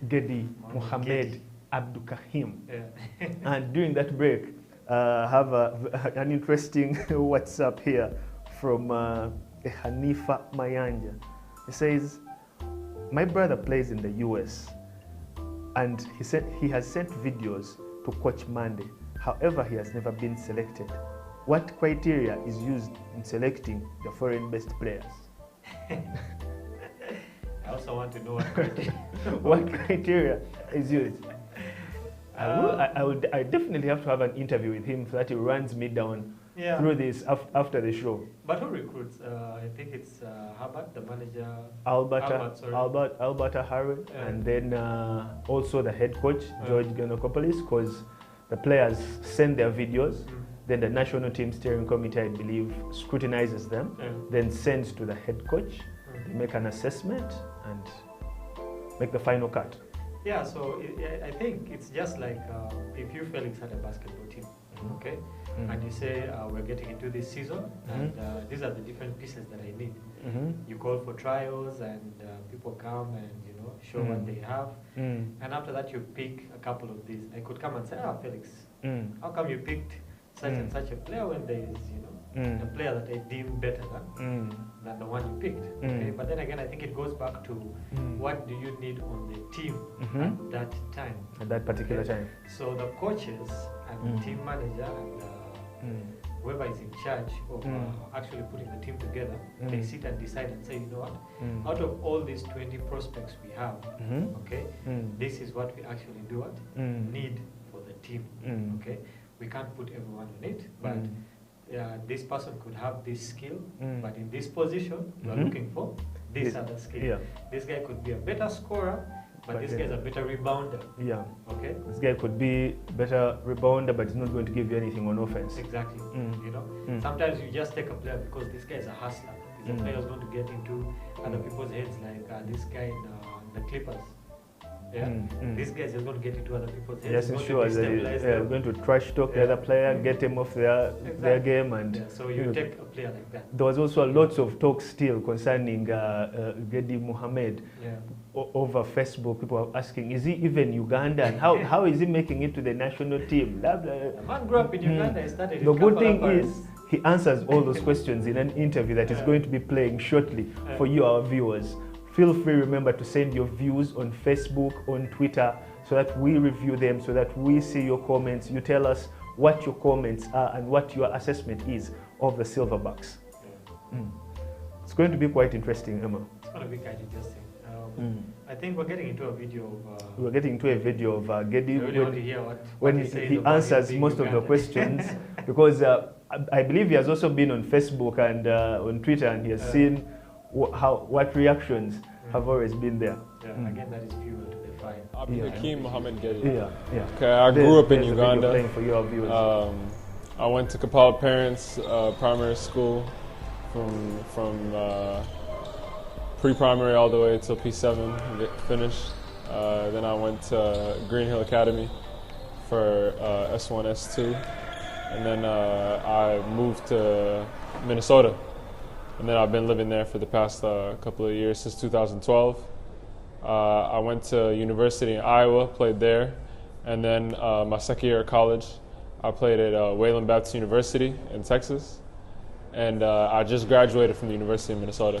[SPEAKER 1] Gedi Mohamed Abdukahim.
[SPEAKER 2] Yeah.
[SPEAKER 1] And during that break, have an interesting WhatsApp here from Hanifa Mayanja. He says, my brother plays in the US, and he has sent videos to Coach Mande. However, he has never been selected. What criteria is used in selecting the foreign-based players?
[SPEAKER 2] I also want to know what criteria.
[SPEAKER 1] What criteria is used? I definitely have to have an interview with him so that he runs me down through this after the show.
[SPEAKER 2] But who recruits? I think it's Herbert, the manager.
[SPEAKER 1] Alberta Harry, and then also the head coach, George Giannakopoulos, because the players send their videos. Then the national team steering committee, I believe, scrutinizes them, then sends to the head coach. They make an assessment and make the final cut.
[SPEAKER 2] Yeah, so I think it's just like if you, Felix, had a basketball team, okay? And you say, we're getting into this season, and these are the different pieces that I need. You call for trials, and people come and, you know, show what they have. And after that, you pick a couple of these. I could come and say, Felix, how come you picked such and such a player when there is, you know, a player that I deem better than the one you picked. Okay? But then again, I think it goes back to what do you need on the team at that time.
[SPEAKER 1] At that particular time.
[SPEAKER 2] So the coaches and the team manager and whoever is in charge of actually putting the team together, they sit and decide and say, you know what, out of all these 20 prospects we have, okay, this is what we actually do what need for the team. Okay. We can't put everyone on it, but this person could have this skill, but in this position, we are looking for this other skill. Yeah. This guy could be a better scorer, but this guy is a better rebounder. Yeah. Okay.
[SPEAKER 1] This guy could be better rebounder, but he's not going to give you anything on offense.
[SPEAKER 2] Exactly. You know, sometimes you just take a player because this guy is a hustler. He's a player who's going to get into other people's heads, like this guy in the Clippers. Yeah, these guys are going to get into other people's heads.
[SPEAKER 1] Just ensure that they're going to trash talk the other player, get him off their game, and
[SPEAKER 2] so you take a player like that.
[SPEAKER 1] There was also lots of talk still concerning Gedi Mohamed over Facebook. People are asking, is he even Ugandan? How is he making it to the national team? Blah, blah.
[SPEAKER 2] The man grew up in Uganda. He started.
[SPEAKER 1] The good thing is he answers all those questions in an interview that is going to be playing shortly for you, our viewers. Feel free, remember, to send your views on Facebook, on Twitter, so that we review them, so that we see your comments. You tell us what your comments are and what your assessment is of the Silverbacks. It's going to be quite interesting, Emma.
[SPEAKER 2] It's going to be quite interesting. I think we're getting into a video of...
[SPEAKER 1] we're getting into a video of Gedi
[SPEAKER 2] I really want to hear what
[SPEAKER 1] when
[SPEAKER 2] he says
[SPEAKER 1] he
[SPEAKER 2] about
[SPEAKER 1] answers
[SPEAKER 2] being
[SPEAKER 1] most of the
[SPEAKER 2] Ugandan.
[SPEAKER 1] questions, because I believe he has also been on Facebook and on Twitter, and he has seen what reactions have always been there.
[SPEAKER 2] Yeah, again, that is fuel to the fire.
[SPEAKER 8] Hakeem Mohammed Gedi.
[SPEAKER 1] Yeah, yeah.
[SPEAKER 8] Okay, I grew up in
[SPEAKER 1] There's a video
[SPEAKER 8] Uganda.
[SPEAKER 1] playing for your viewers.
[SPEAKER 8] I went to Kampala Parents Primary School from pre-primary all the way till P7 finished. Then I went to Green Hill Academy for S1, S2. And then I moved to Minnesota. And then I've been living there for the past couple of years, since 2012. I went to university in Iowa, played there. And then my second year of college, I played at Wayland Baptist University in Texas. And I just graduated from the University of Minnesota.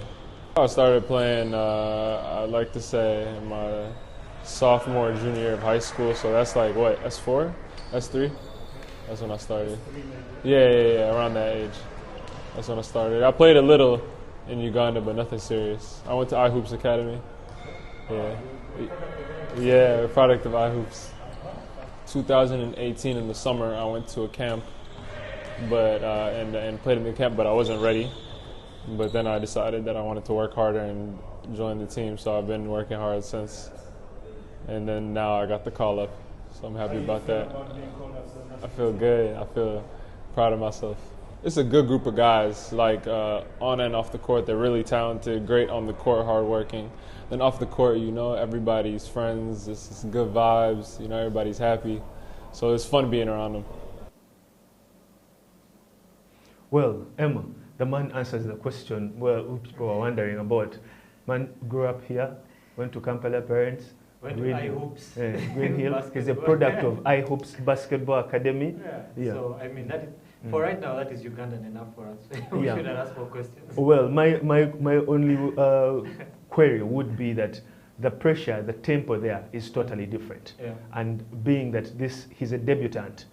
[SPEAKER 8] I started playing, I'd like to say, in my sophomore, junior year of high school. So that's like, what, S4? S3? That's when I started. Yeah, around that age. That's when I started. I played a little in Uganda, but nothing serious. I went to iHoops Academy. Yeah, product of iHoops. 2018 in the summer, I went to a camp, but and played in the camp, but I wasn't ready. But then I decided that I wanted to work harder and join the team, so I've been working hard since. And then now I got the call up, so I'm happy about that. I feel good. I feel proud of myself. It's a good group of guys, like on and off the court. They're really talented, great on the court, hardworking. Then off the court, you know, everybody's friends. It's good vibes. You know, everybody's happy. So it's fun being around them.
[SPEAKER 1] Well, Emma, the man answers the question people are wondering about. Man grew up here, went to Kampala Parents.
[SPEAKER 2] Went to iHoops.
[SPEAKER 1] Green Hill. He's a product of iHoops Basketball Academy.
[SPEAKER 2] Yeah. So, I mean, that is, for right now, that is Ugandan enough for us. We shouldn't ask more questions.
[SPEAKER 1] Well, my only query would be that the pressure, the tempo there is totally different.
[SPEAKER 2] Yeah.
[SPEAKER 1] And being that he's a debutant,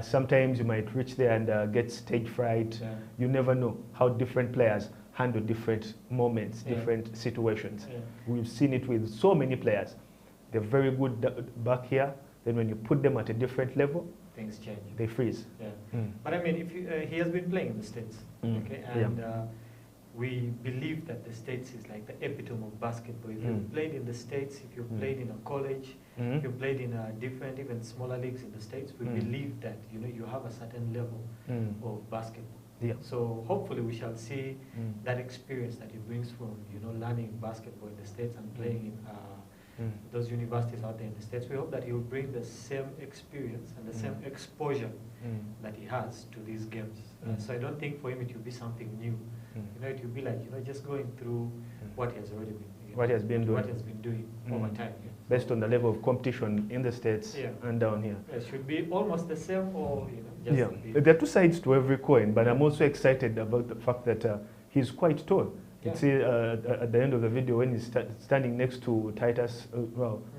[SPEAKER 1] sometimes you might reach there and get stage fright.
[SPEAKER 2] Yeah.
[SPEAKER 1] You never know how different players handle different moments, different situations.
[SPEAKER 2] Yeah.
[SPEAKER 1] We've seen it with so many players. They're very good back here. Then when you put them at a different level,
[SPEAKER 2] things change.
[SPEAKER 1] They freeze.
[SPEAKER 2] Yeah. But I mean, if you, he has been playing in the States, okay, and we believe that the States is like the epitome of basketball. If you've played in the States, if you've played in a college, if you've played in different, even smaller leagues in the States, we believe that you have a certain level of basketball.
[SPEAKER 1] Yeah.
[SPEAKER 2] So hopefully we shall see that experience that he brings from learning basketball in the States and playing in those universities out there in the States. We hope that he will bring the same experience and the same exposure that he has to these games. So I don't think for him it will be something new. It will be like just going through what he has already been.
[SPEAKER 1] What he has been doing.
[SPEAKER 2] What he has been doing over time.
[SPEAKER 1] Based on the level of competition in the States and down here.
[SPEAKER 2] It should be almost the same, or just
[SPEAKER 1] there are two sides to every coin, but I'm also excited about the fact that he's quite tall. You see at the end of the video when he's standing next to Titus,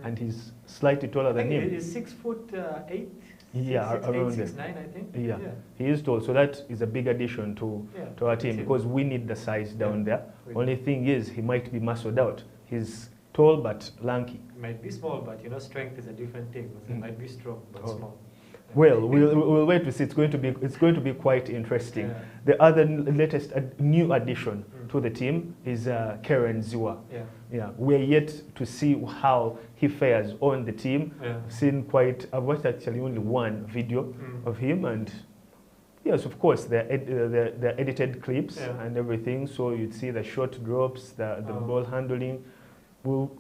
[SPEAKER 1] and he's slightly taller than him.
[SPEAKER 2] He's 6'8".
[SPEAKER 1] Yeah, around
[SPEAKER 2] 6'9", I think.
[SPEAKER 1] Yeah, he is tall, so that is a big addition to our team because we need the size down there. Only thing is, he might be muscled out. He's tall but lanky.
[SPEAKER 2] He might be small, but strength is a different thing. He might be strong but small.
[SPEAKER 1] Well, we'll wait to see. It's going to be quite interesting.
[SPEAKER 2] Yeah.
[SPEAKER 1] The other latest new addition to the team is Karen Ziwa. Yeah, we're yet to see how he fares on the team. I've watched actually only one video of him, and yes, of course, the edited clips and everything. So you'd see the short drops, the ball handling.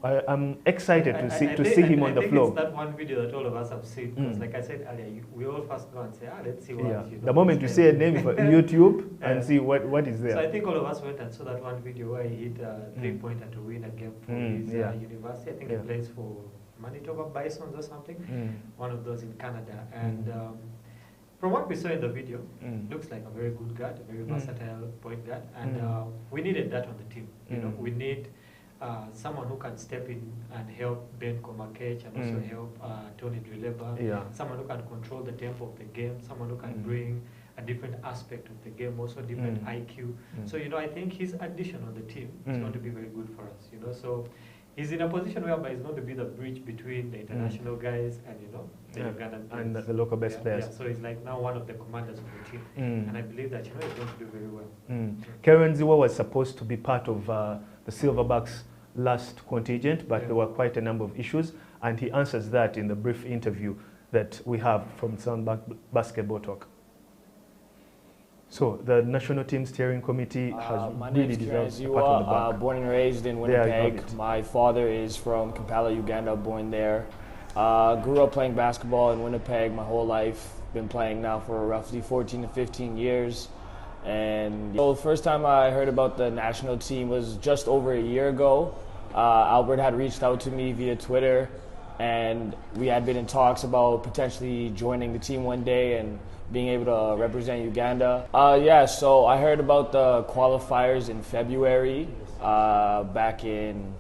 [SPEAKER 1] I'm excited to see him on the floor.
[SPEAKER 2] It's that one video that all of us have seen. Because like I said earlier, we all first go and say, let's see what.
[SPEAKER 1] The moment you say a name for YouTube and see what is there.
[SPEAKER 2] So I think all of us went and saw that one video where he hit a 3-pointer to win a game for his university. I think he plays for Manitoba Bisons or something. One of those in Canada. And from what we saw in the video, looks like a very good guard, a very versatile point guard. And we needed that on the team. We need someone who can step in and help Ben Komakech and also help Tony Drileba, someone who can control the tempo of the game, someone who can bring a different aspect of the game, also different IQ. So, I think his addition on the team is going to be very good for us, So he's in a position whereby he's going to be the bridge between the international guys and the Ugandan
[SPEAKER 1] and
[SPEAKER 2] players.
[SPEAKER 1] the local best players.
[SPEAKER 2] Yeah, so he's like now one of the commanders of the team, and I believe that he's going to do very well.
[SPEAKER 1] Karen Ziwa was supposed to be part of the Silverbacks last contingent, but there were quite a number of issues, and he answers that in the brief interview that we have from Sound Basketball Talk. So the national team steering committee has really deserved a pat on the back.
[SPEAKER 9] Born and raised in Winnipeg. My father is from Kampala, Uganda, born there. Grew up playing basketball in Winnipeg my whole life. Been playing now for roughly 14 to 15 years. And the first time I heard about the national team was just over a year ago. Albert had reached out to me via Twitter, and we had been in talks about potentially joining the team one day and being able to represent Uganda. So I heard about the qualifiers in February, back in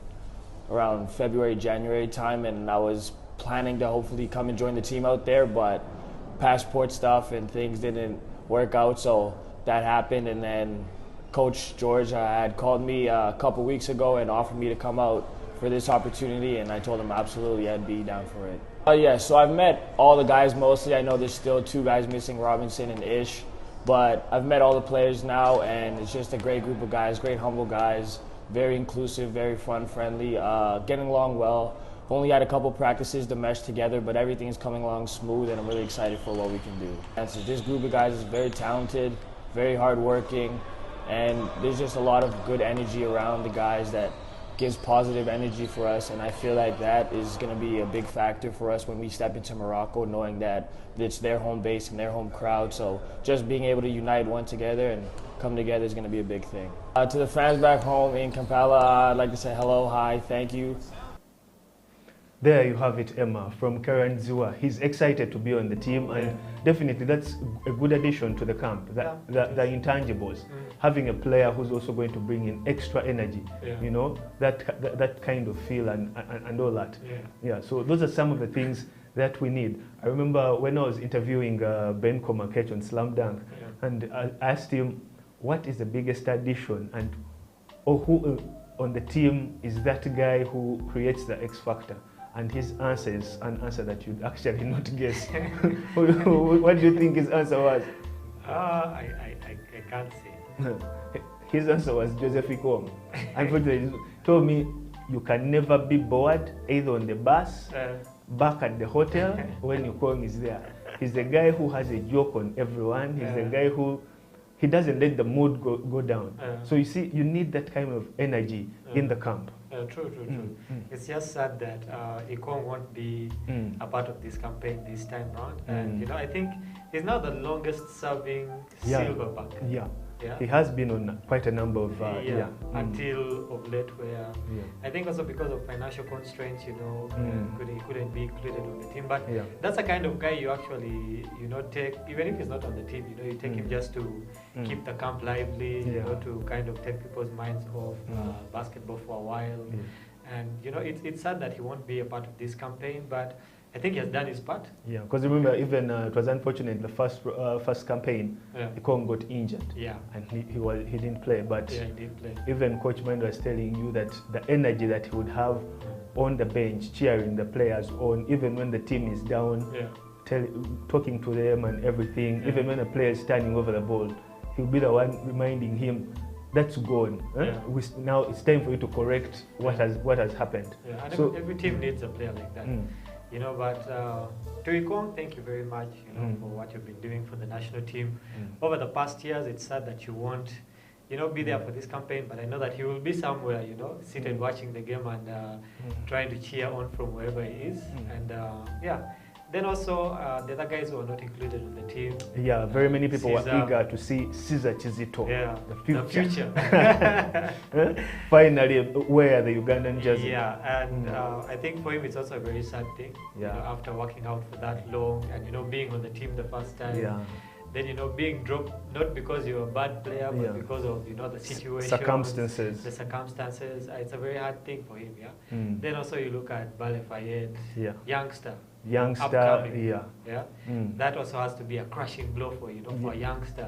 [SPEAKER 9] around February, January time, and I was planning to hopefully come and join the team out there, but passport stuff and things didn't work out, so that happened. And then Coach George had called me a couple weeks ago and offered me to come out for this opportunity, and I told him absolutely I'd be down for it. So I've met all the guys mostly. I know there's still 2 guys missing, Robinson and Ish, but I've met all the players now, and it's just a great group of guys, great humble guys, very inclusive, very fun, friendly, getting along well. We've only had a couple practices to mesh together, but everything is coming along smooth, and I'm really excited for what we can do. And so this group of guys is very talented, very hardworking, and there's just a lot of good energy around the guys that gives positive energy for us, and I feel like that is going to be a big factor for us when we step into Morocco, knowing that it's their home base and their home crowd. So just being able to unite one together and come together is going to be a big thing. To the fans back home in Kampala, I'd like to say hello, hi, thank you.
[SPEAKER 1] There you have it, Emma, from Karen Ziwa. He's excited to be on the team, and definitely that's a good addition to the camp, the intangibles. Having a player who's also going to bring in extra energy, that kind of feel and all that. So those are some of the things that we need. I remember when I was interviewing Ben Komakech on Slam Dunk, and I asked him, what is the biggest addition, and who on the team is that guy who creates the X factor? And his answer is an answer that you'd actually not guess. What do you think his answer was?
[SPEAKER 2] I can't say.
[SPEAKER 1] His answer was Joseph Ikong. Unfortunately, he told me you can never be bored either on the bus, back at the hotel, when Ikong is there. He's the guy who has a joke on everyone. He's the guy who he doesn't let the mood go down. So you see, you need that kind of energy in the camp.
[SPEAKER 2] True. It's just sad that Ikong won't be a part of this campaign this time round. And I think he's now the longest serving Silverback. He has been on quite a number of until of late, where I think also because of financial constraints, he couldn't be included on the team. But that's the kind of guy you actually take, even if he's not on the team, you take him just to keep the camp lively, to kind of take people's minds off basketball for a while. And it's sad that he won't be a part of this campaign, but I think he has done his part. Yeah, because remember, even it was unfortunate the first campaign, Ikong got injured. And he didn't play. But he did play.
[SPEAKER 1] Even Coach Mind was telling you that the energy that he would have on the bench, cheering the players on, even when the team is down, talking to them and everything, even when a player is standing over the ball, he'll be the one reminding him, that's gone. Now it's time for you to correct what has happened.
[SPEAKER 2] And so every team needs a player like that. But to Ikong, thank you very much, for what you've been doing for the national team. Over the past years, it's sad that you won't, be there for this campaign, but I know that he will be somewhere, seated watching the game and trying to cheer on from wherever he is. And then also the other guys who are not included on the team.
[SPEAKER 1] Very many people were eager to see Cesar Chizito, the future. Finally wear the Ugandan jersey.
[SPEAKER 2] And I think for him it's also a very sad thing, after working out for that long and being on the team the first time. then being dropped not because you're a bad player, but because of the situation,
[SPEAKER 1] circumstances.
[SPEAKER 2] The circumstances. It's a very hard thing for him. Then also you look at Bale Fayed, youngster, upcoming, that also has to be a crushing blow for for a youngster.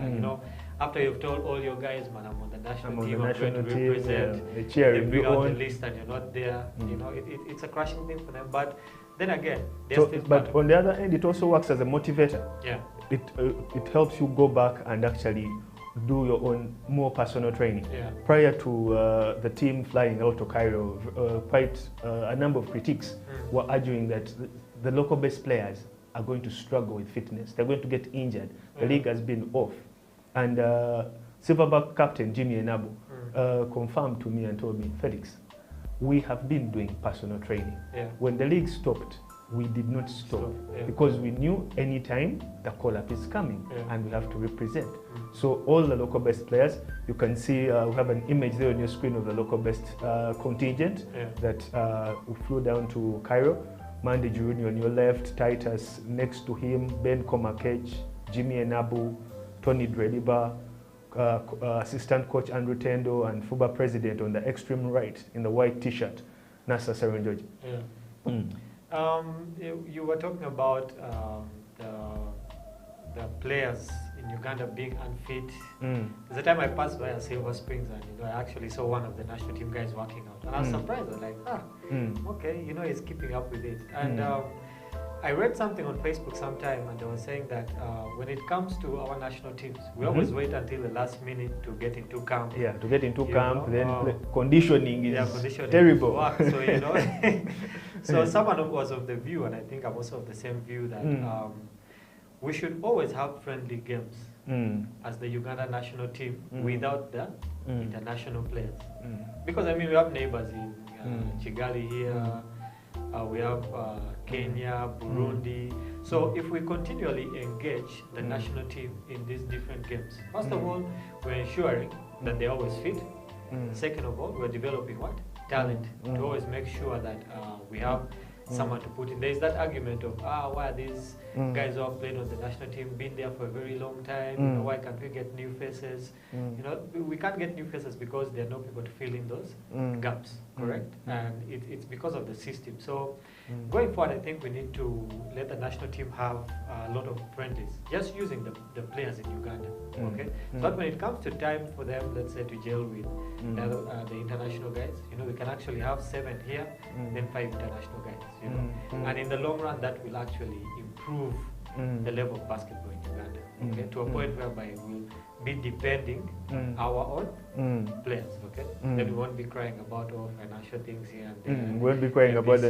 [SPEAKER 2] After you've told all your guys, man, I'm on the national team, I'm going to represent, they bring out the list and you're not there. It's a crushing thing for them. But then again,
[SPEAKER 1] but on the other end, it also works as a motivator.
[SPEAKER 2] Yeah.
[SPEAKER 1] It helps you go back and actually do your own more personal training. Prior to the team flying out to Cairo, quite a number of critics were arguing that the local based players are going to struggle with fitness. They're going to get injured. The league has been off. And Silverback captain Jimmy Enabu confirmed to me and told me, Felix, we have been doing personal training. When the league stopped, we did not stop because we knew anytime the call-up is coming and we have to represent. So all the local-based players, you can see we have an image there on your screen of the local-based contingent that we flew down to Cairo. Mandy Junior on your left, Titus next to him, Ben Komakech, Jimmy Enabu, Tony Drediba, assistant coach Andrew Tendo, and FUBA president on the extreme right in the white t-shirt, Nasa Serenjoji.
[SPEAKER 2] You were talking about the players in Uganda being unfit. There's a time I passed by Silver Springs and I actually saw one of the national team guys working out, and I was surprised. I was like, okay, he's keeping up with it. And I read something on Facebook sometime, and they were saying that when it comes to our national teams, we always wait until the last minute to get into camp.
[SPEAKER 1] Yeah, to get into camp, then conditioning is terrible.
[SPEAKER 2] So someone was of the view, and I think I'm also of the same view, that we should always have friendly games as the Uganda national team without the international players. Because we have neighbors in Kigali here, we have Kenya, Burundi. So if we continually engage the national team in these different games, first of all, we're ensuring that they're always fit. Second of all, we're developing what? Talent, to always make sure that we have someone to put in. There is that argument of, why are these guys who have played on the national team been there for a very long time? Why can't we get new faces? We can't get new faces because there are no people to fill in those gaps, correct? And it's because of the system. So going forward, I think we need to let the national team have a lot of friendlies, just using the players in Uganda, okay? But when it comes to time for them, let's say, to gel with the international guys, we can actually have 7 here, then 5 international guys, and in the long run, that will actually improve the level of basketball in Uganda, okay, to a point whereby we'll be depending our own players, okay? Then we won't be crying about financial things here and there.
[SPEAKER 1] We won't be crying about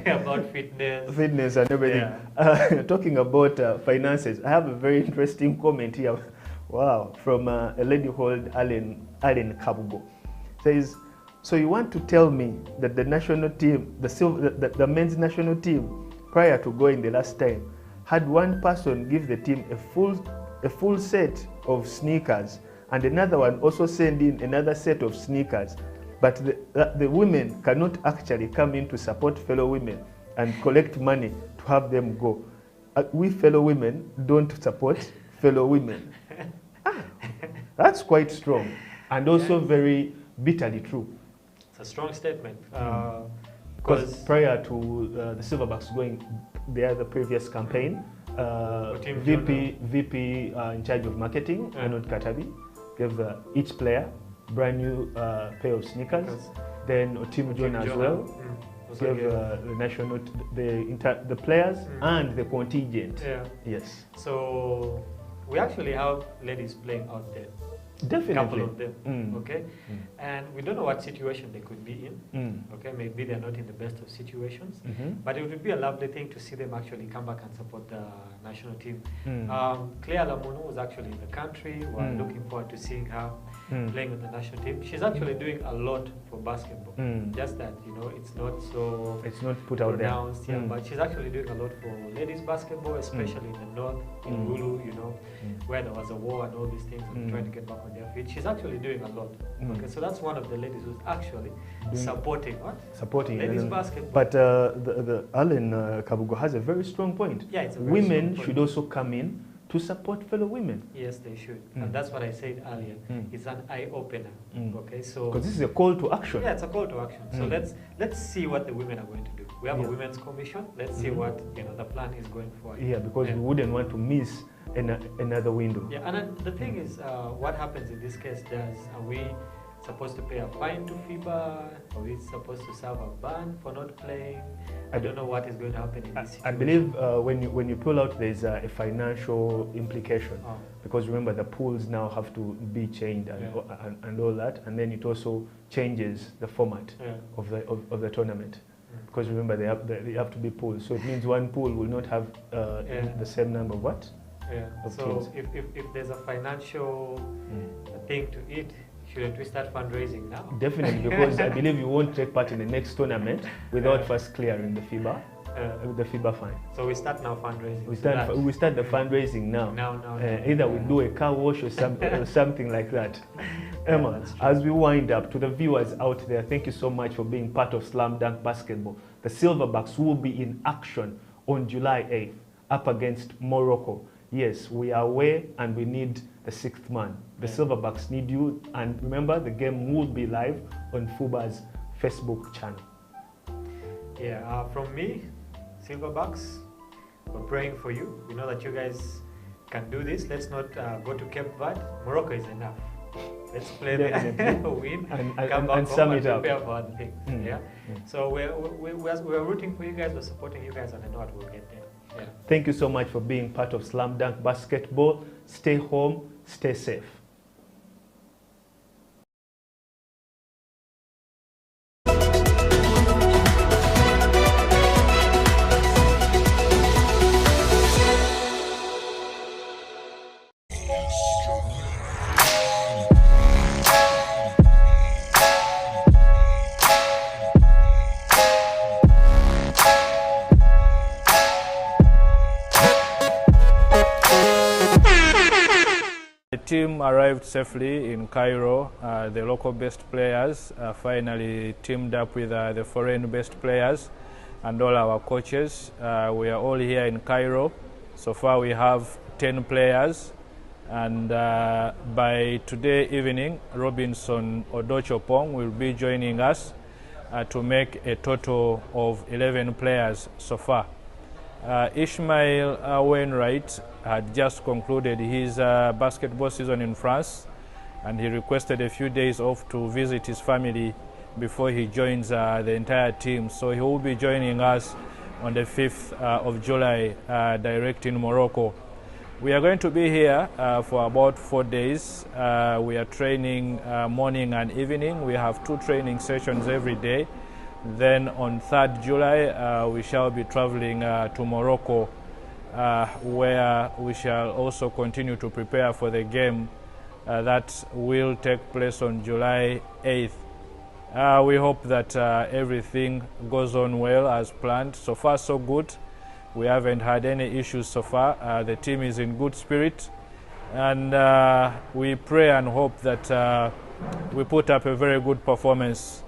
[SPEAKER 2] about fitness
[SPEAKER 1] and everything. Talking about finances, I have a very interesting comment here. Wow, from a lady called Allen Kabugo. Says, so you want to tell me that the national team, the men's national team, prior to going the last time, had one person give the team a full set of sneakers, and another one also send in another set of sneakers, but the women cannot actually come in to support fellow women and collect money to have them go. We fellow women don't support fellow women. That's quite strong, and also very bitterly true.
[SPEAKER 2] It's a strong statement.
[SPEAKER 1] Because prior to the Silverbacks going there, the previous campaign, VP in charge of marketing, Arnold Katabi, gave each player brand new pair of sneakers. Then Otim John as well gave the national, the players and the contingent. Yes.
[SPEAKER 2] So we actually have ladies playing out there.
[SPEAKER 1] Definitely.
[SPEAKER 2] A couple of them, okay? And we don't know what situation they could be in, okay? Maybe they're not in the best of situations, but it would be a lovely thing to see them actually come back and support the national team. Claire Lamunu was actually in the country. We're looking forward to seeing her playing with the national team. She's actually doing a lot for basketball, just that, it's not so
[SPEAKER 1] put out
[SPEAKER 2] pronounced, but she's actually doing a lot for ladies basketball, especially in the north, in Gulu, where there was a war and all these things, and trying to get back on their feet. She's actually doing a lot. Okay, so that's one of the ladies who's actually supporting ladies basketball.
[SPEAKER 1] But the Allen Kabugo has a very strong point.
[SPEAKER 2] Yeah, it's a very
[SPEAKER 1] women
[SPEAKER 2] strong point.
[SPEAKER 1] should also come in to support fellow women.
[SPEAKER 2] Yes, they should. And that's what I said earlier. It's an eye-opener. Okay, so
[SPEAKER 1] because this is a call to action.
[SPEAKER 2] Yeah, it's a call to action. So let's see what the women are going to do. We have a women's commission. Let's see what the plan is going forward.
[SPEAKER 1] Yeah, because we wouldn't want to miss another window.
[SPEAKER 2] Yeah, and the thing is, what happens in this case? Are we supposed to pay a fine to FIBA? Are we supposed to serve a ban for not playing? I don't know what is going to happen in this situation.
[SPEAKER 1] I believe when you pull out, there's a financial implication, because remember the pools now have to be changed and all that, and then it also changes the format of the tournament. Because remember they have to be pools, so it means one pool will not have the same number of what?
[SPEAKER 2] Yeah. So if there's a financial thing to it, shouldn't we start fundraising now?
[SPEAKER 1] Definitely, because I believe you won't take part in the next tournament without first clearing the FIBA, the FIBA fine.
[SPEAKER 2] So we start now fundraising.
[SPEAKER 1] We start the fundraising now. Either we do a car wash or something like that. Emma, as we wind up, to the viewers out there, thank you so much for being part of Slam Dunk Basketball. The Silverbacks will be in action on July 8th up against Morocco. Yes, we are away and we need the sixth man. The Silverbacks need you, and remember the game will be live on FUBA's Facebook channel.
[SPEAKER 2] Yeah, from me, Silverbacks, we're praying for you. We know that you guys can do this. Let's not go to Cape Verde. Morocco is enough. Let's play there, win, come back home and prepare for other things. So we're rooting for you guys, we're supporting you guys, and I know what we'll get there. Yeah.
[SPEAKER 1] Thank you so much for being part of Slam Dunk Basketball. Stay home, stay safe.
[SPEAKER 7] The team arrived safely in Cairo. The local-based players finally teamed up with the foreign-based players and all our coaches. We are all here in Cairo. So far we have 10 players, and by today evening, Robinson Odochopong will be joining us to make a total of 11 players so far. Ishmael Wainwright had just concluded his basketball season in France, and he requested a few days off to visit his family before he joins the entire team. So he will be joining us on the 5th of July direct in Morocco. We are going to be here for about 4 days. We are training morning and evening. We have 2 training sessions every day. Then on 3rd July, we shall be traveling to Morocco, where we shall also continue to prepare for the game that will take place on July 8th. We hope that everything goes on well as planned. So far, so good. We haven't had any issues so far. The team is in good spirit, and we pray and hope that we put up a very good performance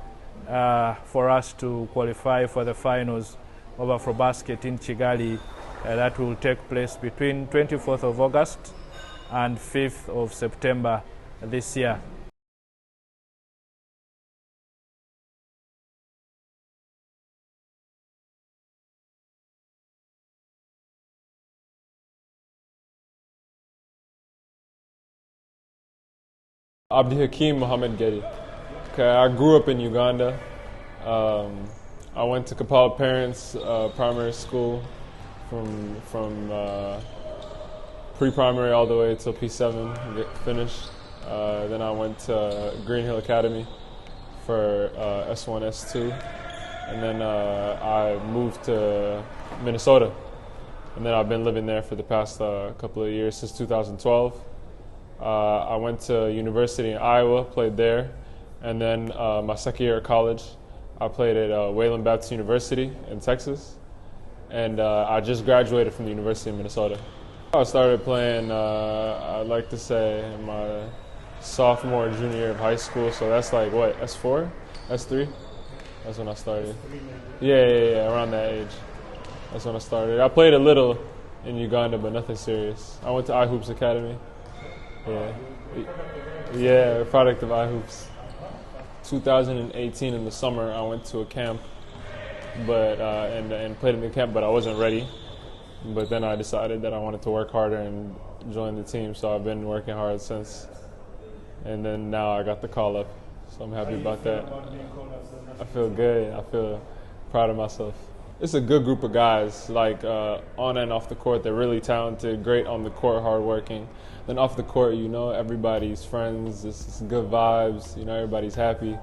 [SPEAKER 7] for us to qualify for the finals of Afrobasket in Kigali. That will take place between 24th of August and 5th of September this year.
[SPEAKER 8] Abdihakim Mohammed Gedi. Okay, I grew up in Uganda. I went to Kampala Parents Primary School from pre-primary all the way till P7 finished. Then I went to Green Hill Academy for S1, S2, and then I moved to Minnesota, and then I've been living there for the past couple of years, since 2012. I went to university in Iowa, played there, and then my second year at college, I played at Wayland Baptist University in Texas, and I just graduated from the University of Minnesota. I started playing, I'd like to say, in my sophomore, junior year of high school, so that's like, what, S4? S3? That's when I started. Yeah, around that age. That's when I started. I played a little in Uganda, but nothing serious. I went to iHoops Academy. Yeah, product of iHoops. 2018 in the summer, I went to a camp, but and played in the camp, but I wasn't ready. But then I decided that I wanted to work harder and join the team, so I've been working hard since. And then now I got the call up, so I'm happy about that. I feel good. I feel proud of myself. It's a good group of guys, like on and off the court. They're really talented, great on the court, hardworking. Then off the court, you know, everybody's friends. It's good vibes. You know, everybody's happy.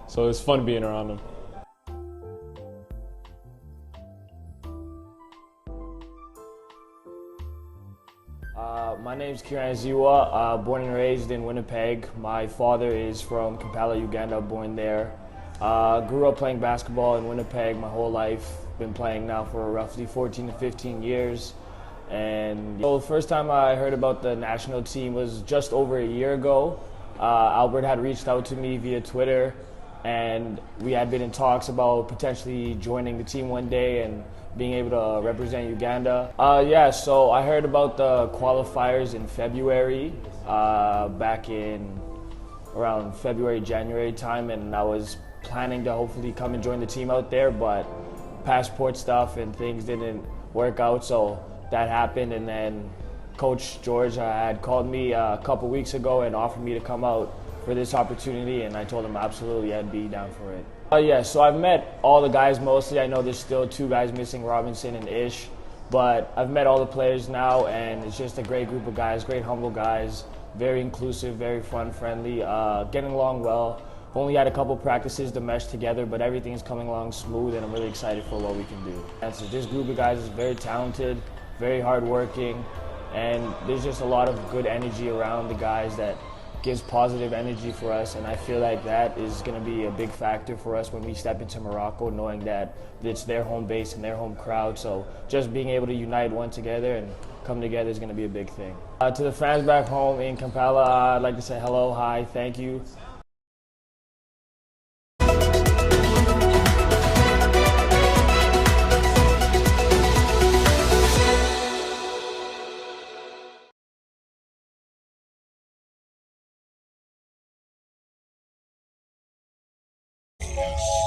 [SPEAKER 8] So it's fun being around them.
[SPEAKER 9] My name's Kiran Ziwa, born and raised in Winnipeg. My father is from Kampala, Uganda, born there. Grew up playing basketball in Winnipeg my whole life. Been playing now for roughly 14 to 15 years. And the first time I heard about the national team was just over a year ago. Albert had reached out to me via Twitter, and we had been in talks about potentially joining the team one day and being able to represent Uganda. So I heard about the qualifiers in February, back in around February, January time, and I was planning to hopefully come and join the team out there, but passport stuff and things didn't work out, so that happened. And then Coach George had called me a couple weeks ago and offered me to come out for this opportunity, and I told him absolutely I'd be down for it. So I've met all the guys mostly. I know there's still 2 guys missing, Robinson and Ish, but I've met all the players now, and it's just a great group of guys, great humble guys, very inclusive, very fun, friendly, getting along well. We've only had a couple practices to mesh together, but everything is coming along smooth, and I'm really excited for what we can do. And so this group of guys is very talented, very hardworking, and there's just a lot of good energy around the guys that gives positive energy for us, and I feel like that is going to be a big factor for us when we step into Morocco, knowing that it's their home base and their home crowd. So just being able to unite one together and come together is going to be a big thing. To the fans back home in Kampala, I'd like to say hello, hi, thank you.
[SPEAKER 10] Yes.